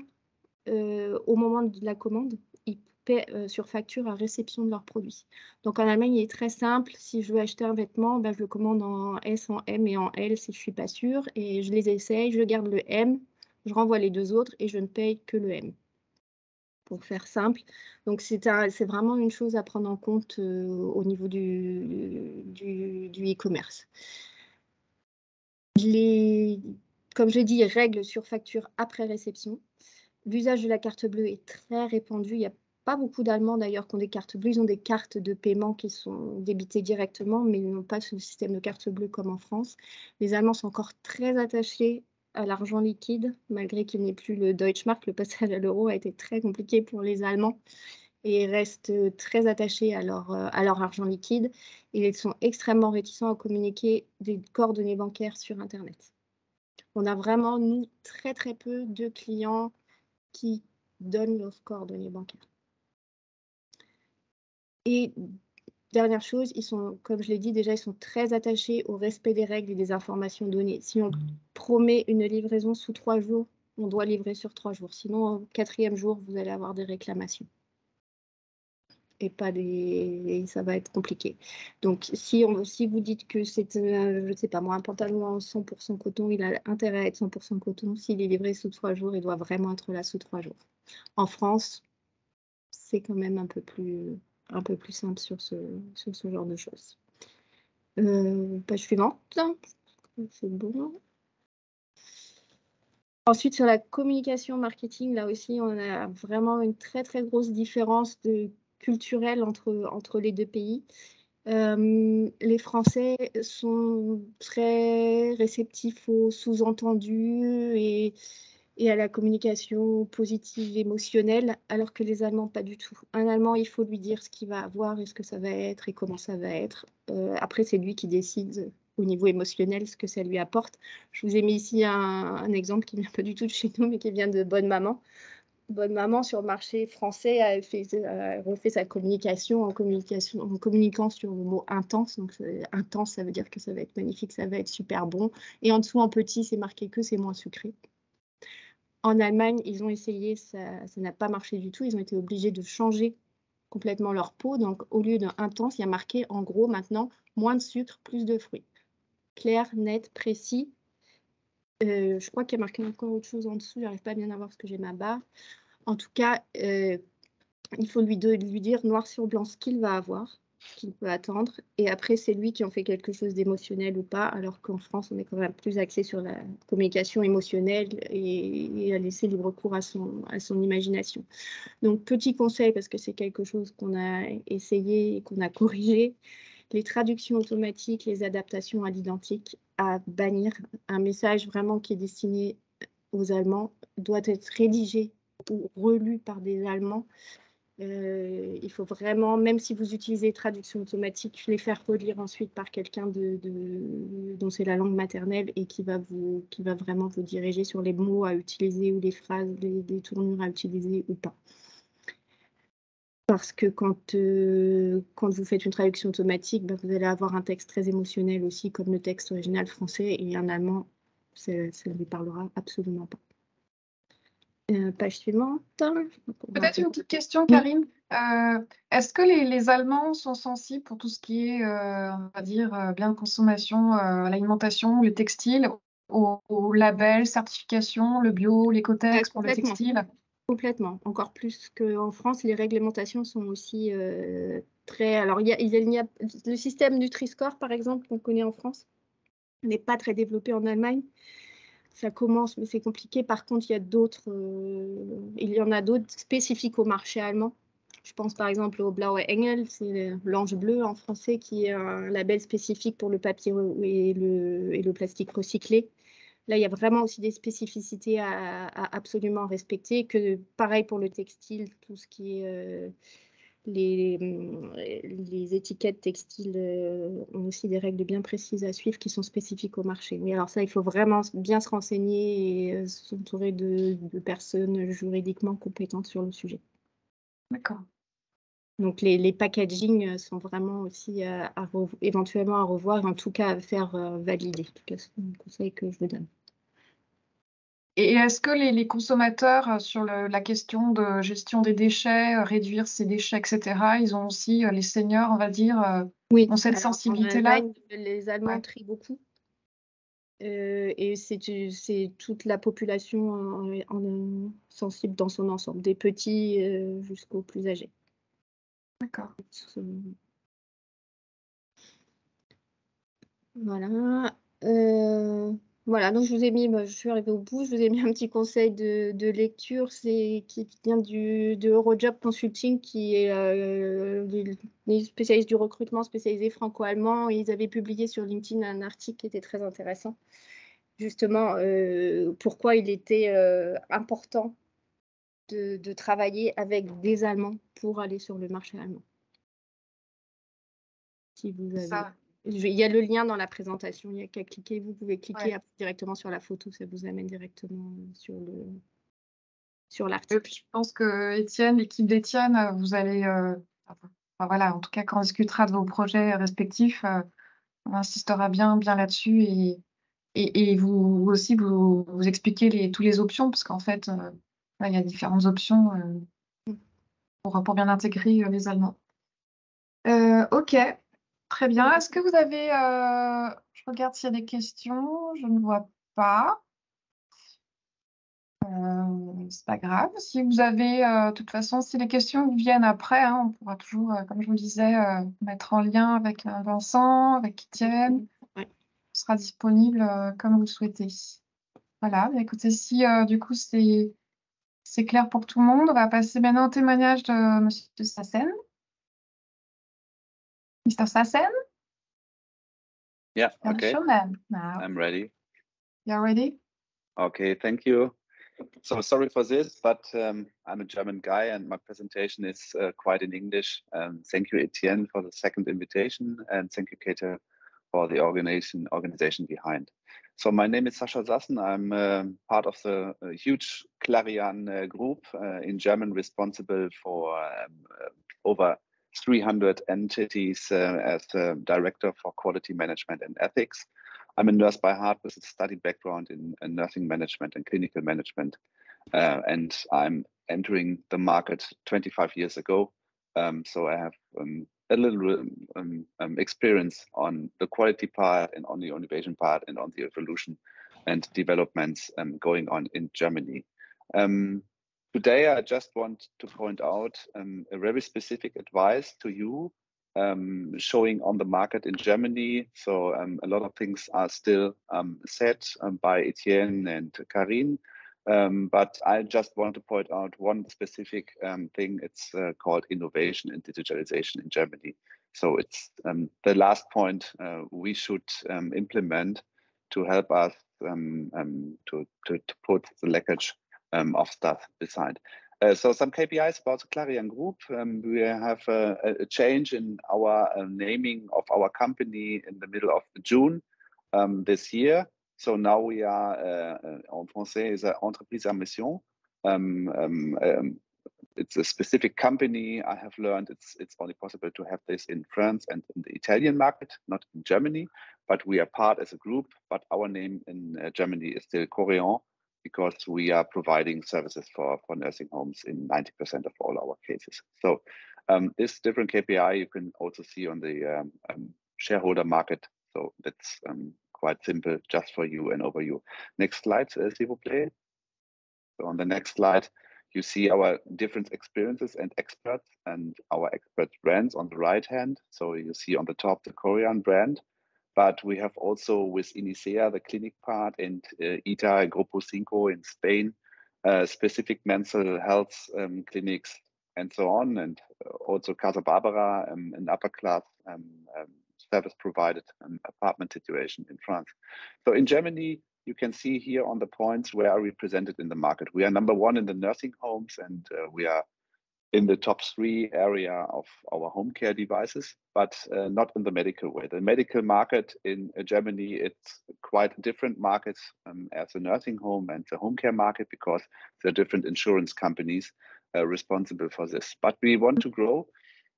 au moment de la commande, ils paient sur facture à réception de leurs produits. Donc en Allemagne, il est très simple. Si je veux acheter un vêtement, ben, je le commande en S, en M et en L si je ne suis pas sûre. Et je les essaye, je garde le M, je renvoie les deux autres et je ne paye que le M. Pour faire simple. Donc c'est vraiment une chose à prendre en compte au niveau du e-commerce. Comme je dis, règles sur facture après réception. L'usage de la carte bleue est très répandu. Il n'y a pas beaucoup d'Allemands d'ailleurs qui ont des cartes bleues. Ils ont des cartes de paiement qui sont débitées directement, mais ils n'ont pas ce système de carte bleue comme en France. Les Allemands sont encore très attachés à l'argent liquide, malgré qu'il n'y ait plus le Deutschmark. Le passage à l'euro a été très compliqué pour les Allemands et restent très attachés à leur argent liquide. Et ils sont extrêmement réticents à communiquer des coordonnées bancaires sur Internet. On a vraiment, nous, très très peu de clients qui donnent leurs coordonnées bancaires. Et dernière chose, ils sont, comme je l'ai dit déjà, ils sont très attachés au respect des règles et des informations données. Si on promet une livraison sous 3 jours, on doit livrer sur 3 jours. Sinon, au 4e jour, vous allez avoir des réclamations. Et ça va être compliqué. Donc, si vous dites que c'est, je ne sais pas moi, un pantalon en 100% coton, il a intérêt à être 100% coton. S'il est livré sous 3 jours, il doit vraiment être là sous 3 jours. En France, c'est quand même un peu plus simple sur ce genre de choses. Page suivante. C'est bon. Ensuite, sur la communication marketing, là aussi, on a vraiment une très, très grosse différence culturelle entre les deux pays. Les Français sont très réceptifs aux sous-entendus et à la communication positive, émotionnelle, alors que les Allemands, pas du tout. Un Allemand, il faut lui dire ce qu'il va avoir et ce que ça va être et comment ça va être. Après, c'est lui qui décide au niveau émotionnel ce que ça lui apporte. Je vous ai mis ici un exemple qui ne vient pas du tout de chez nous, mais qui vient de Bonne Maman. Bonne Maman, sur le marché français, a refait sa communication en communiquant sur le mot intense. Donc, intense, ça veut dire que ça va être magnifique, ça va être super bon. Et en dessous, en petit, c'est marqué que c'est moins sucré. En Allemagne, ils ont essayé, ça n'a pas marché du tout. Ils ont été obligés de changer complètement leur peau. Donc, au lieu d'un intense, il y a marqué en gros maintenant moins de sucre, plus de fruits. Clair, net, précis. Je crois qu'il y a marqué encore autre chose en dessous. Je n'arrive pas à bien à voir parce que j'ai ma barre. En tout cas, il faut lui dire noir sur blanc ce qu'il va avoir, ce qu'il peut attendre. Et après, c'est lui qui en fait quelque chose d'émotionnel ou pas, alors qu'en France, on est quand même plus axé sur la communication émotionnelle et à laisser libre cours à son imagination. Donc, petit conseil, parce que c'est quelque chose qu'on a essayé et qu'on a corrigé, les traductions automatiques, les adaptations à l'identique, à bannir. Un message vraiment qui est destiné aux Allemands doit être rédigé ou relu par des Allemands. Il faut vraiment, même si vous utilisez traduction automatique, les faire relire ensuite par quelqu'un dont c'est la langue maternelle et qui va vraiment vous diriger sur les mots à utiliser ou les phrases, les tournures à utiliser ou pas. Parce que quand vous faites une traduction automatique, vous allez avoir un texte très émotionnel aussi, comme le texte original français, et en allemand, ça ne lui parlera absolument pas. Page suivante. Peut-être une petite question, Karine. Est-ce que les Allemands sont sensibles pour tout ce qui est, on va dire, biens de consommation, l'alimentation, le textile, au label, certification, le bio, l'écotex pour le textile? Complètement. Encore plus qu'en France, les réglementations sont aussi très... Alors, il y a le système Nutri-Score, par exemple, qu'on connaît en France, n'est pas très développé en Allemagne. Ça commence, mais c'est compliqué. Par contre, il y en a d'autres spécifiques au marché allemand. Je pense par exemple au Blaue Engel, c'est l'ange bleu en français, qui est un label spécifique pour le papier et le plastique recyclé. Là, il y a vraiment aussi des spécificités à absolument respecter, que pareil pour le textile, tout ce qui est... les étiquettes textiles ont aussi des règles bien précises à suivre qui sont spécifiques au marché. Mais alors ça, il faut vraiment bien se renseigner et s'entourer de personnes juridiquement compétentes sur le sujet. D'accord. Donc les packaging sont vraiment aussi éventuellement à revoir, en tout cas à faire valider. En tout cas, c'est un conseil que je vous donne. Et est-ce que les consommateurs, sur la question de gestion des déchets, réduire ces déchets, etc., ils ont aussi, les seniors, on va dire, oui, ont cette sensibilité-là? Les Allemands trient beaucoup. Et c'est toute la population sensible dans son ensemble, des petits jusqu'aux plus âgés. D'accord. Voilà. Voilà, donc je vous ai mis, je suis arrivée au bout, je vous ai mis un petit conseil de lecture, qui vient de Eurojob Consulting, qui est les spécialistes du recrutement spécialisés franco-allemand. Ils avaient publié sur LinkedIn un article qui était très intéressant. Justement, pourquoi il était important de travailler avec des Allemands pour aller sur le marché allemand. Si vous avez... Ça. Il y a le lien dans la présentation, il n'y a qu'à cliquer, vous pouvez cliquer Ouais. directement sur la photo, ça vous amène directement sur l'article. Je pense que Étienne, l'équipe d'Étienne, vous allez, enfin, voilà, en tout cas, quand on discutera de vos projets respectifs, on insistera bien là-dessus et vous aussi vous expliquer toutes les options, parce qu'en fait, il y a différentes options pour bien intégrer les Allemands. Ok, très bien. Est-ce que vous avez, je regarde s'il y a des questions, je ne vois pas. C'est pas grave. Si vous avez, de toute façon, si les questions viennent après, hein, on pourra toujours, comme je vous le disais, mettre en lien avec Vincent, avec Étienne. Ouais. Ce sera disponible comme vous le souhaitez. Voilà, bah, écoutez, si du coup c'est clair pour tout le monde, on va passer maintenant au témoignage de Monsieur Sassen. Mr. Sassen? Yeah, okay. Now. I'm ready. You're ready? Okay, thank you. So sorry for this, but I'm a German guy and my presentation is quite in English. Thank you, Etienne, for the second invitation, and thank you, Kate, for the organization behind. So my name is Sascha Sassen. I'm part of the huge Clarion group in German, responsible for over 300 entities as director for quality management and ethics. I'm a nurse by heart with a study background in nursing management and clinical management. And I'm entering the market 25 years ago. So I have a little experience on the quality part and on the innovation part and on the evolution and developments going on in Germany. Today, I just want to point out a very specific advice to you showing on the market in Germany. So a lot of things are still said by Etienne and Karine. But I just want to point out one specific thing. It's called innovation and digitalization in Germany. So it's the last point we should implement to help us to put the leakage of stuff beside. So some KPIs about the Clarion Group. We have a change in our naming of our company in the middle of June this year. So now we are, en français, is an entreprise à mission. It's a specific company. I have learned it's only possible to have this in France and in the Italian market, not in Germany. But we are part as a group. But our name in Germany is still Korian, because we are providing services for nursing homes in 90% of all our cases. So this different KPI you can also see on the shareholder market. So that's quite simple, just for you and overview. Next slide, s'il vous plaît. So on the next slide, you see our different experiences and experts and our expert brands on the right hand. So you see on the top the Korian brand, but we have also with Inicea, the clinic part, and ITA, Grupo 5 in Spain, specific mental health clinics and so on, and also Casa Barbara, an upper class service provided apartment situation in France. So in Germany, you can see here on the points where are we presented in the market. We are number one in the nursing homes, and we are in the top 3 area of our home care devices, but not in the medical way. The medical market in Germany, it's quite a different market as a nursing home and the home care market, because there are different insurance companies responsible for this. But we want to grow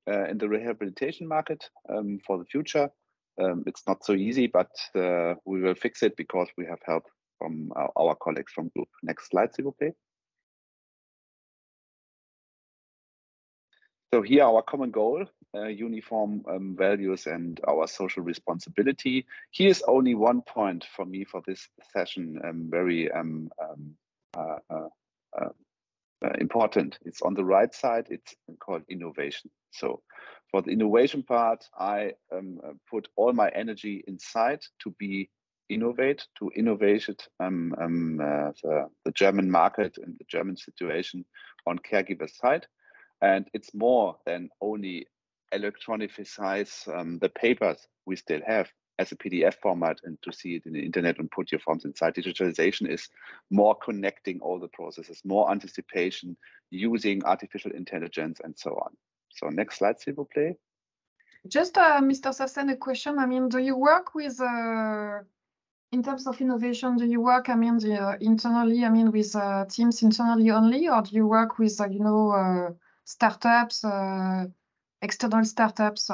in the rehabilitation market for the future. It's not so easy, but we will fix it because we have help from our colleagues from Group. Next slide, s'il vous plaît. So here our common goal, uniform values and our social responsibility. Here's only one point for me for this session, very important. It's on the right side, it's called innovation. So for the innovation part, I put all my energy inside to innovate the German market and the German situation on caregiver side. And it's more than only electronicize the papers we still have as a PDF format and to see it in the internet and put your forms inside. Digitalization is more connecting all the processes, more anticipation, using artificial intelligence and so on. So next slide, s'il vous plaît. Just Mr. Sassen, a question. I mean, do you work with, in terms of innovation, do you work, I mean, internally, I mean, with teams internally only, or do you work with, you know, startups, external startups?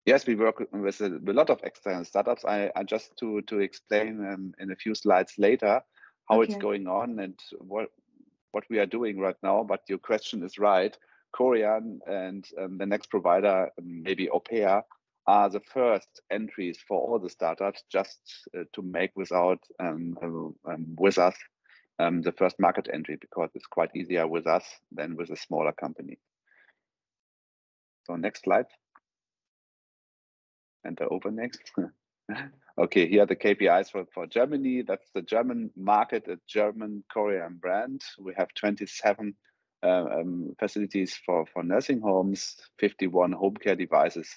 Yes, we work with a lot of external startups. I just to explain in a few slides later how it's going on and what we are doing right now. But your question is right. Korian and the next provider, maybe Opea, are the first entries for all the startups, just to make with us the first market entry, because it's quite easier with us than with a smaller company. So next slide. Enter over next. Okay, here are the KPIs for Germany. That's the German market, a German Korian brand. We have 27 facilities for nursing homes, 51 home care devices,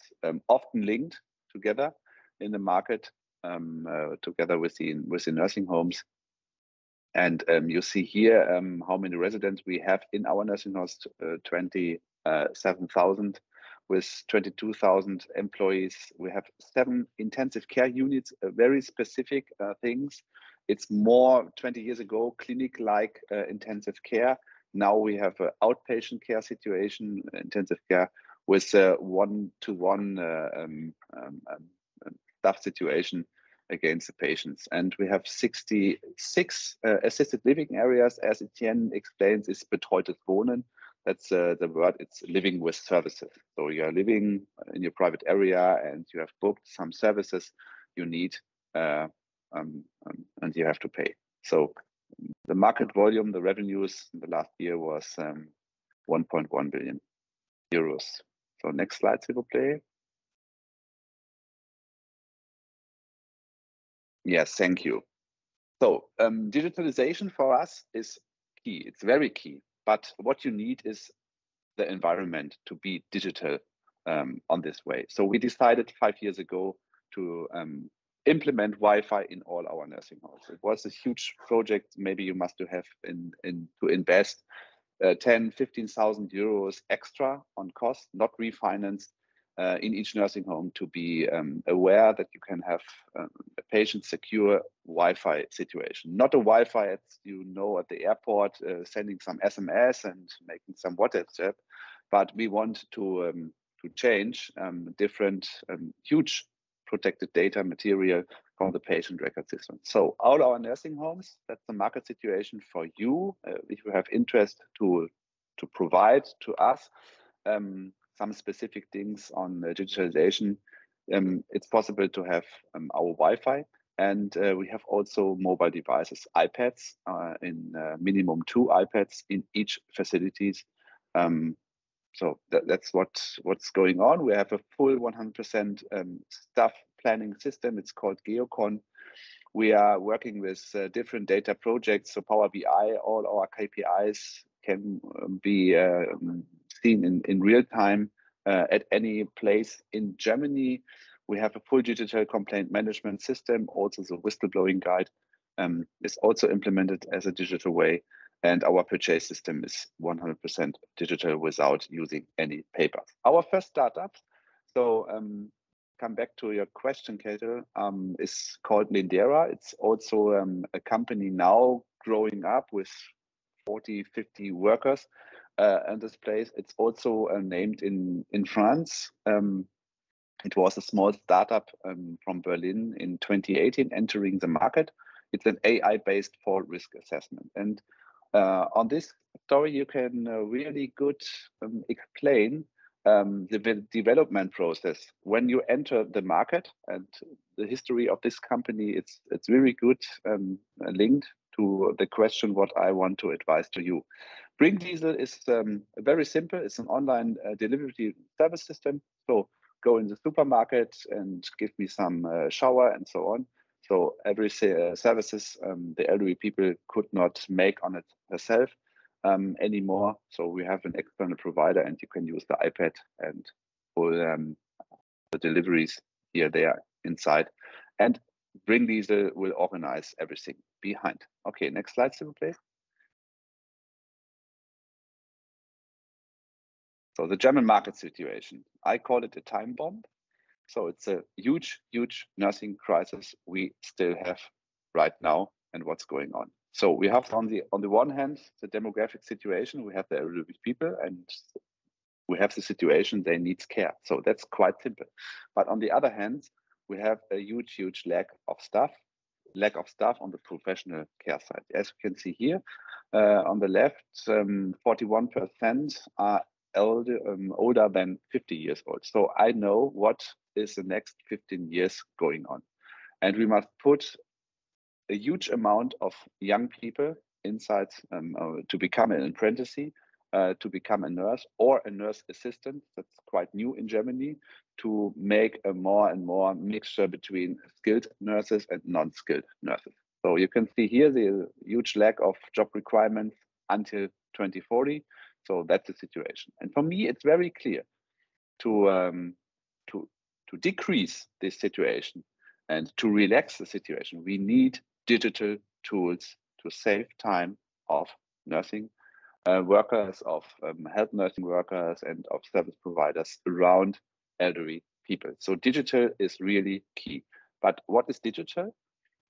often linked together in the market, together with the nursing homes. And you see here how many residents we have in our nursing homes, 27,000 with 22,000 employees. We have 7 intensive care units, very specific things. It's more 20 years ago, clinic-like intensive care. Now we have an outpatient care situation, intensive care, with one-to-one staff situation against the patients. And we have 66 assisted living areas, as Etienne explains, is betreutes Wohnen. That's the word, it's living with services. So you're living in your private area and you have booked some services you need and you have to pay. So the market volume, the revenues in the last year was 1.1 billion euros. So next slide, s'il vous plaît. Yes, thank you. So digitalization for us is key. It's very key. But what you need is the environment to be digital on this way. So we decided 5 years ago to implement Wi-Fi in all our nursing homes. It was a huge project. Maybe you must have to invest 10, 15,000 euros extra on cost, not refinanced, in each nursing home to be aware that you can have a patient secure Wi-Fi situation. Not a Wi-Fi, as you know, at the airport, sending some SMS and making some WhatsApp, but we want to change different huge protected data material from the patient record system. So all our nursing homes, that's the market situation for you. If you have interest to provide to us some specific things on digitalization, it's possible to have our Wi-Fi. And we have also mobile devices, iPads, in minimum 2 iPads in each facilities. So that's what's going on. We have a full 100% staff planning system. It's called Geocon. We are working with different data projects. So Power BI, all our KPIs can be seen in real time at any place in Germany. We have a full digital complaint management system. Also, the whistleblowing guide is also implemented as a digital way. And our purchase system is 100% digital without using any paper. Our first startup, so come back to your question, Kate, is called Lindera. It's also a company now growing up with 40, 50 workers in this place. It's also named in France. It was a small startup from Berlin in 2018 entering the market. It's an AI-based fault risk assessment. And on this story, you can really good explain the development process when you enter the market, and the history of this company. It's very good linked to the question what I want to advise to you. Bring Diesel is very simple. It's an online delivery service system. So go in the supermarket and give me some shower and so on. So every services the elderly people could not make on it herself anymore. So we have an external provider, and you can use the iPad and all the deliveries here, there, inside. And Bring Diesel will organize everything behind. Okay, next slide, please. So the German market situation, I call it a time bomb. So it's a huge, huge nursing crisis we still have right now, and what's going on. So we have on the one hand the demographic situation. We have the elderly people, and we have the situation they need care. So that's quite simple. But on the other hand, we have a huge, huge lack of staff on the professional care side. As you can see here on the left, 41% are older than 50 years old. So I know what is the next 15 years going on. And we must put a huge amount of young people inside to become an apprentice, to become a nurse or a nurse assistant. That's quite new in Germany, to make a more and more mixture between skilled nurses and non-skilled nurses. So you can see here the huge lack of job requirements until 2040. So that's the situation. And for me, it's very clear to decrease this situation and to relax the situation. We need digital tools to save time of nursing workers, of health nursing workers, and of service providers around elderly people. So digital is really key. But what is digital,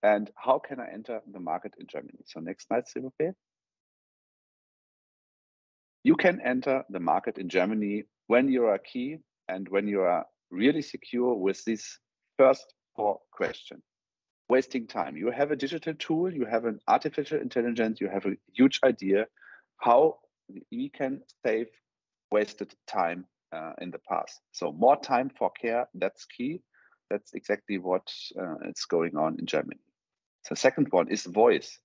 and how can I enter the market in Germany? So next slide, Silvia. You can enter the market in Germany when you are key and when you are really secure with these first 4 questions. Wasting time. You have a digital tool, you have an artificial intelligence, you have a huge idea how we can save wasted time in the past. So more time for care, that's key. That's exactly what is going on in Germany. The second one is voice.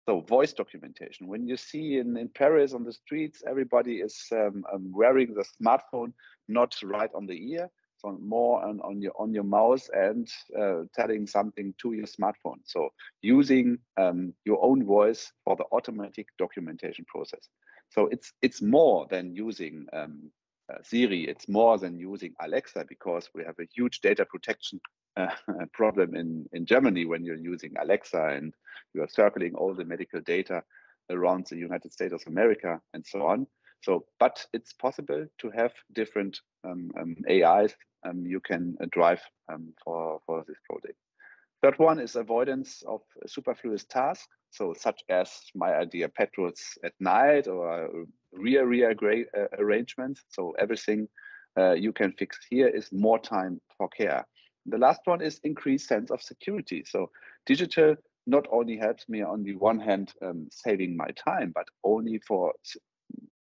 So voice documentation. When you see in Paris on the streets, everybody is wearing the smartphone not right on the ear. so more on your mouse and telling something to your smartphone. So using your own voice for the automatic documentation process. So it's more than using Siri. It's more than using Alexa, because we have a huge data protection problem in Germany when you're using Alexa and you are circling all the medical data around the United States of America and so on. So, but it's possible to have different AIs you can drive for this project. Third one is avoidance of superfluous tasks. So such as my idea patrols at night or rear arrangements. So everything you can fix here is more time for care. The last one is increased sense of security. So digital not only helps me on the one hand saving my time, but only for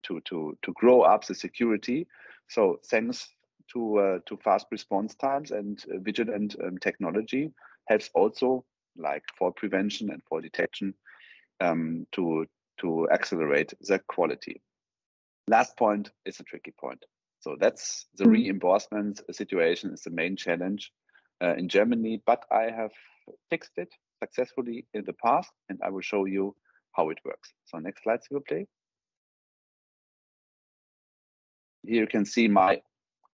to grow up the security. So thanks to fast response times and vigilant technology helps also, like for prevention and for detection, to accelerate the quality. Last point is a tricky point. So that's the reimbursement situation is the main challenge in Germany, but I have fixed it successfully in the past, and I will show you how it works. So next slide, s'il vous plaît. Here you can see my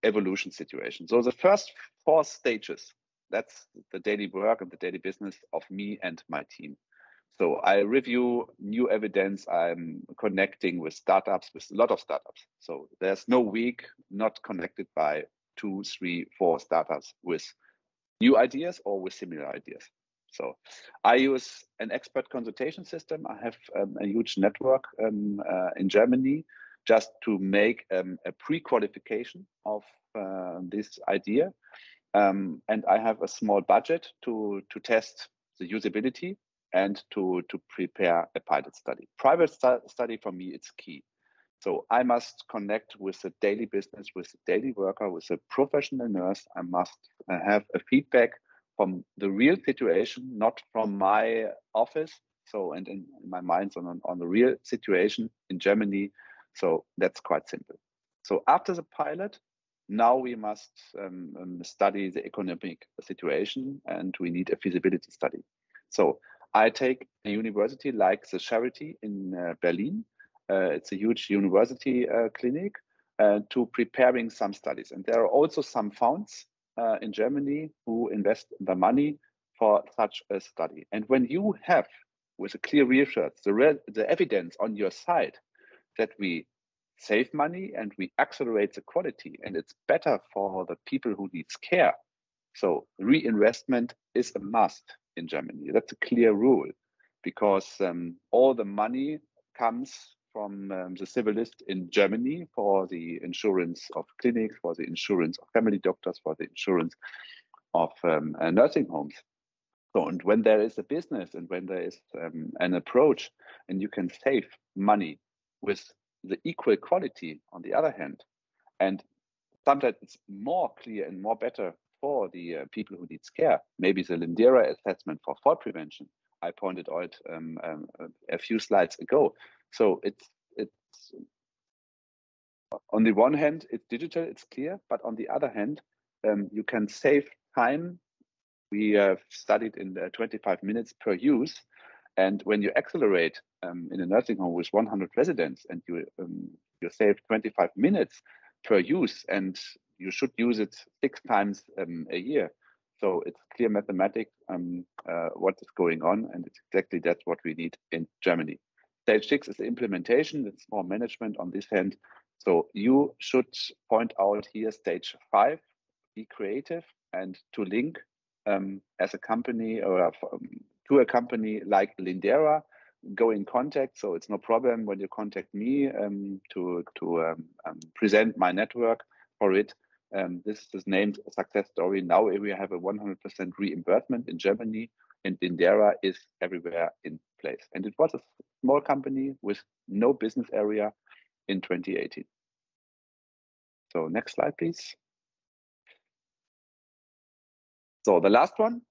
evolution situation. So the first 4 stages, that's the daily work and the daily business of me and my team. So I review new evidence. I'm connecting with startups, with a lot of startups. So there's no week not connected by 2, 3, 4 startups with new ideas or with similar ideas. So I use an expert consultation system. I have a huge network in Germany just to make a pre-qualification of this idea. And I have a small budget to test the usability and to prepare a pilot study. Private study for me, it's key. So I must connect with the daily business, with the daily worker, with a professional nurse. I must have a feedback from the real situation, not from my office. So, and in my mind, on the real situation in Germany. So that's quite simple. So after the pilot, now we must study the economic situation, and we need a feasibility study. So I take a university like the Charité in Berlin. It's a huge university clinic to preparing some studies. And there are also some funds in Germany who invest the money for such a study. And when you have, with a clear research, the evidence on your side that we save money and we accelerate the quality, and it's better for the people who need care. So reinvestment is a must in Germany. That's a clear rule, because all the money comes from the civil list in Germany for the insurance of clinics, for the insurance of family doctors, for the insurance of nursing homes. So, and when there is a business and when there is an approach and you can save money with the equal quality on the other hand, and sometimes it's more clear and more better for the people who need care. Maybe the Lindera assessment for fall prevention, I pointed out a few slides ago. So it's on the one hand, it's digital, it's clear, but on the other hand, you can save time. We have studied in 25 minutes per use. And when you accelerate in a nursing home with 100 residents and you save 25 minutes per use, and you should use it 6 times a year. So it's clear mathematics what is going on, and it's exactly that's what we need in Germany. Stage 6 is the implementation. It's more management on this hand. So you should point out here stage 5, be creative, and to link as a company or to a company like Lindera, go in contact. So it's no problem when you contact me to present my network for it. This is named a success story. Now we have a 100% reimbursement in Germany, and Lindera is everywhere in place. And it was a small company with no business area in 2018. So next slide, please. So the last one.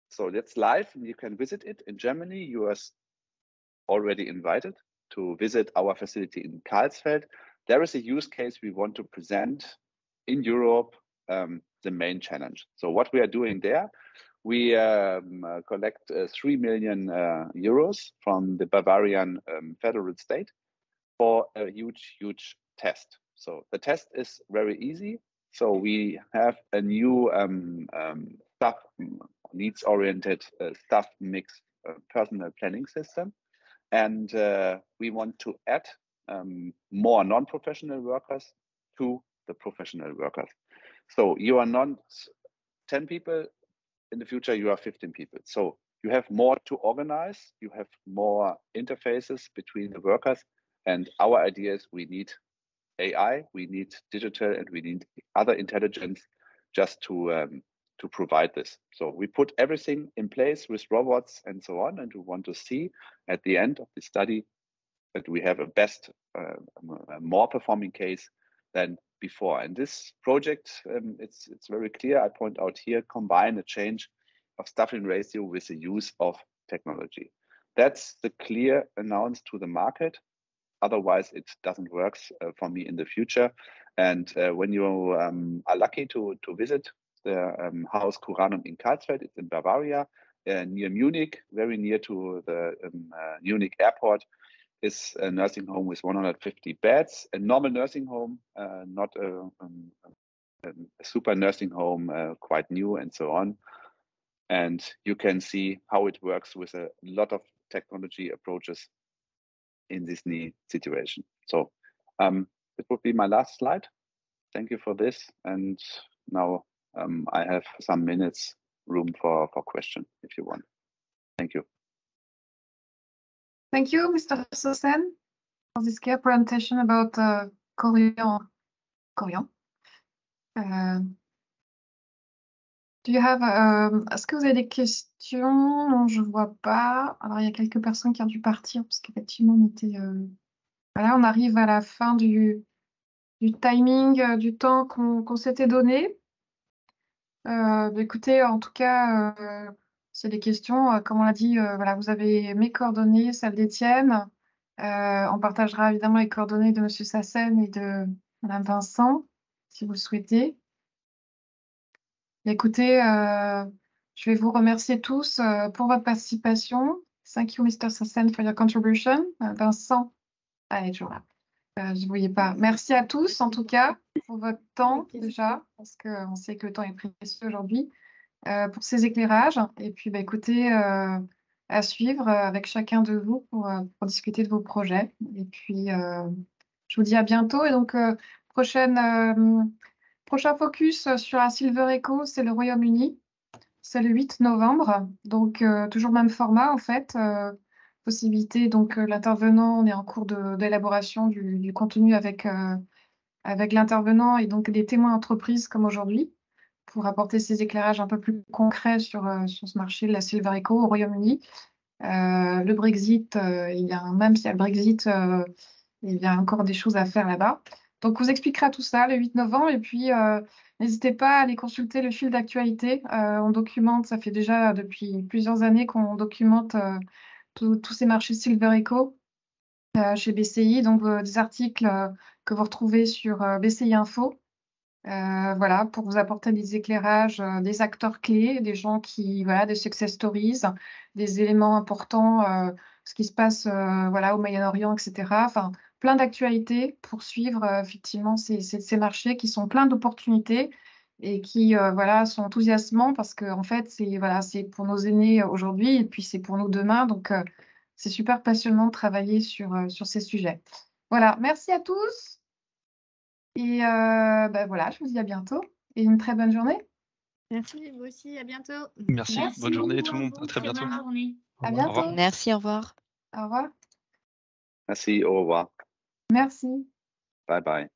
So that's live, and you can visit it in Germany. You are already invited to visit our facility in Karlsfeld. There is a use case we want to present in Europe the main challenge. So what we are doing there, we collect 3 million euros from the Bavarian federal state for a huge test. So the test is very easy. So we have a new staff needs-oriented staff mix personal planning system, and we want to add more non-professional workers to the professional workers. So you are not 10 people, in the future you are 15 people. So you have more to organize, you have more interfaces between the workers, and our idea is we need AI, we need digital, and we need other intelligence just to provide this. So we put everything in place with robots and so on, and we want to see at the end of the study that we have a best, more performing case than before. And this project, it's very clear, I point out here, combine a change of staffing ratio with the use of technology. That's the clear announce to the market. Otherwise, it doesn't work for me in the future. And when you are lucky to visit the Haus Curanum in Karlsfeld, it's in Bavaria, near Munich, very near to the Munich airport, is a nursing home with 150 beds, a normal nursing home, not a super nursing home, quite new and so on. And you can see how it works with a lot of technology approaches in this new situation. So it would be my last slide. Thank you for this. And now I have some minutes room for question if you want. Thank you. Thank you, Mr. Sassen, for this clear presentation about Corian. Do you have, est-ce que vous avez des questions? Non, je vois pas. Alors, il y a quelques personnes qui ont dû partir parce qu'effectivement, on était. Voilà, on arrive à la fin du timing, du temps qu'on s'était donné. Écoutez, en tout cas, s'il y a des questions, comme on l'a dit, voilà, vous avez mes coordonnées, celles d'Étienne. On partagera évidemment les coordonnées de M. Sassen et de Mme Vincent, si vous le souhaitez. Écoutez, je vais vous remercier tous pour votre participation. Thank you, Mr. Sassen, for your contribution. Vincent, allez, toujours là. Je ne voyais pas. Merci à tous, en tout cas, pour votre temps déjà, parce qu'on sait que le temps est précieux aujourd'hui, pour ces éclairages. Et puis, écoutez, à suivre avec chacun de vous pour discuter de vos projets. Et puis, je vous dis à bientôt. Et donc, prochain focus sur la Silver Echo, c'est le Royaume-Uni. C'est le 8 novembre. Donc, toujours le même format, en fait. Possibilité, donc l'intervenant, on est en cours d'élaboration du contenu avec l'intervenant et donc des témoins d'entreprise comme aujourd'hui pour apporter ces éclairages un peu plus concrets sur ce marché de la Silver Echo au Royaume-Uni. Le Brexit, même s'il y a le Brexit, il y a encore des choses à faire là-bas. Donc, on vous expliquera tout ça le 8 novembre et puis n'hésitez pas à aller consulter le fil d'actualité. On documente, ça fait déjà depuis plusieurs années qu'on documente tous ces marchés Silver Echo chez BCI, donc des articles que vous retrouvez sur BCI Info, voilà, pour vous apporter des éclairages, des acteurs clés, des gens qui, voilà, des success stories, des éléments importants, ce qui se passe, voilà, au Moyen-Orient, etc. Enfin, plein d'actualités pour suivre effectivement ces marchés qui sont pleins d'opportunités et qui voilà, sont enthousiasmants parce que en fait, c'est pour nos aînés aujourd'hui et puis c'est pour nous demain. Donc, c'est super passionnant de travailler sur ces sujets. Voilà, merci à tous. Et voilà, je vous dis à bientôt et une très bonne journée. Merci, vous aussi, à bientôt. Merci. Bonne journée tout le monde. À très bientôt. Bonne journée. À bientôt. Au revoir. Merci, au revoir. Au revoir. Merci, au revoir. Merci. Bye bye.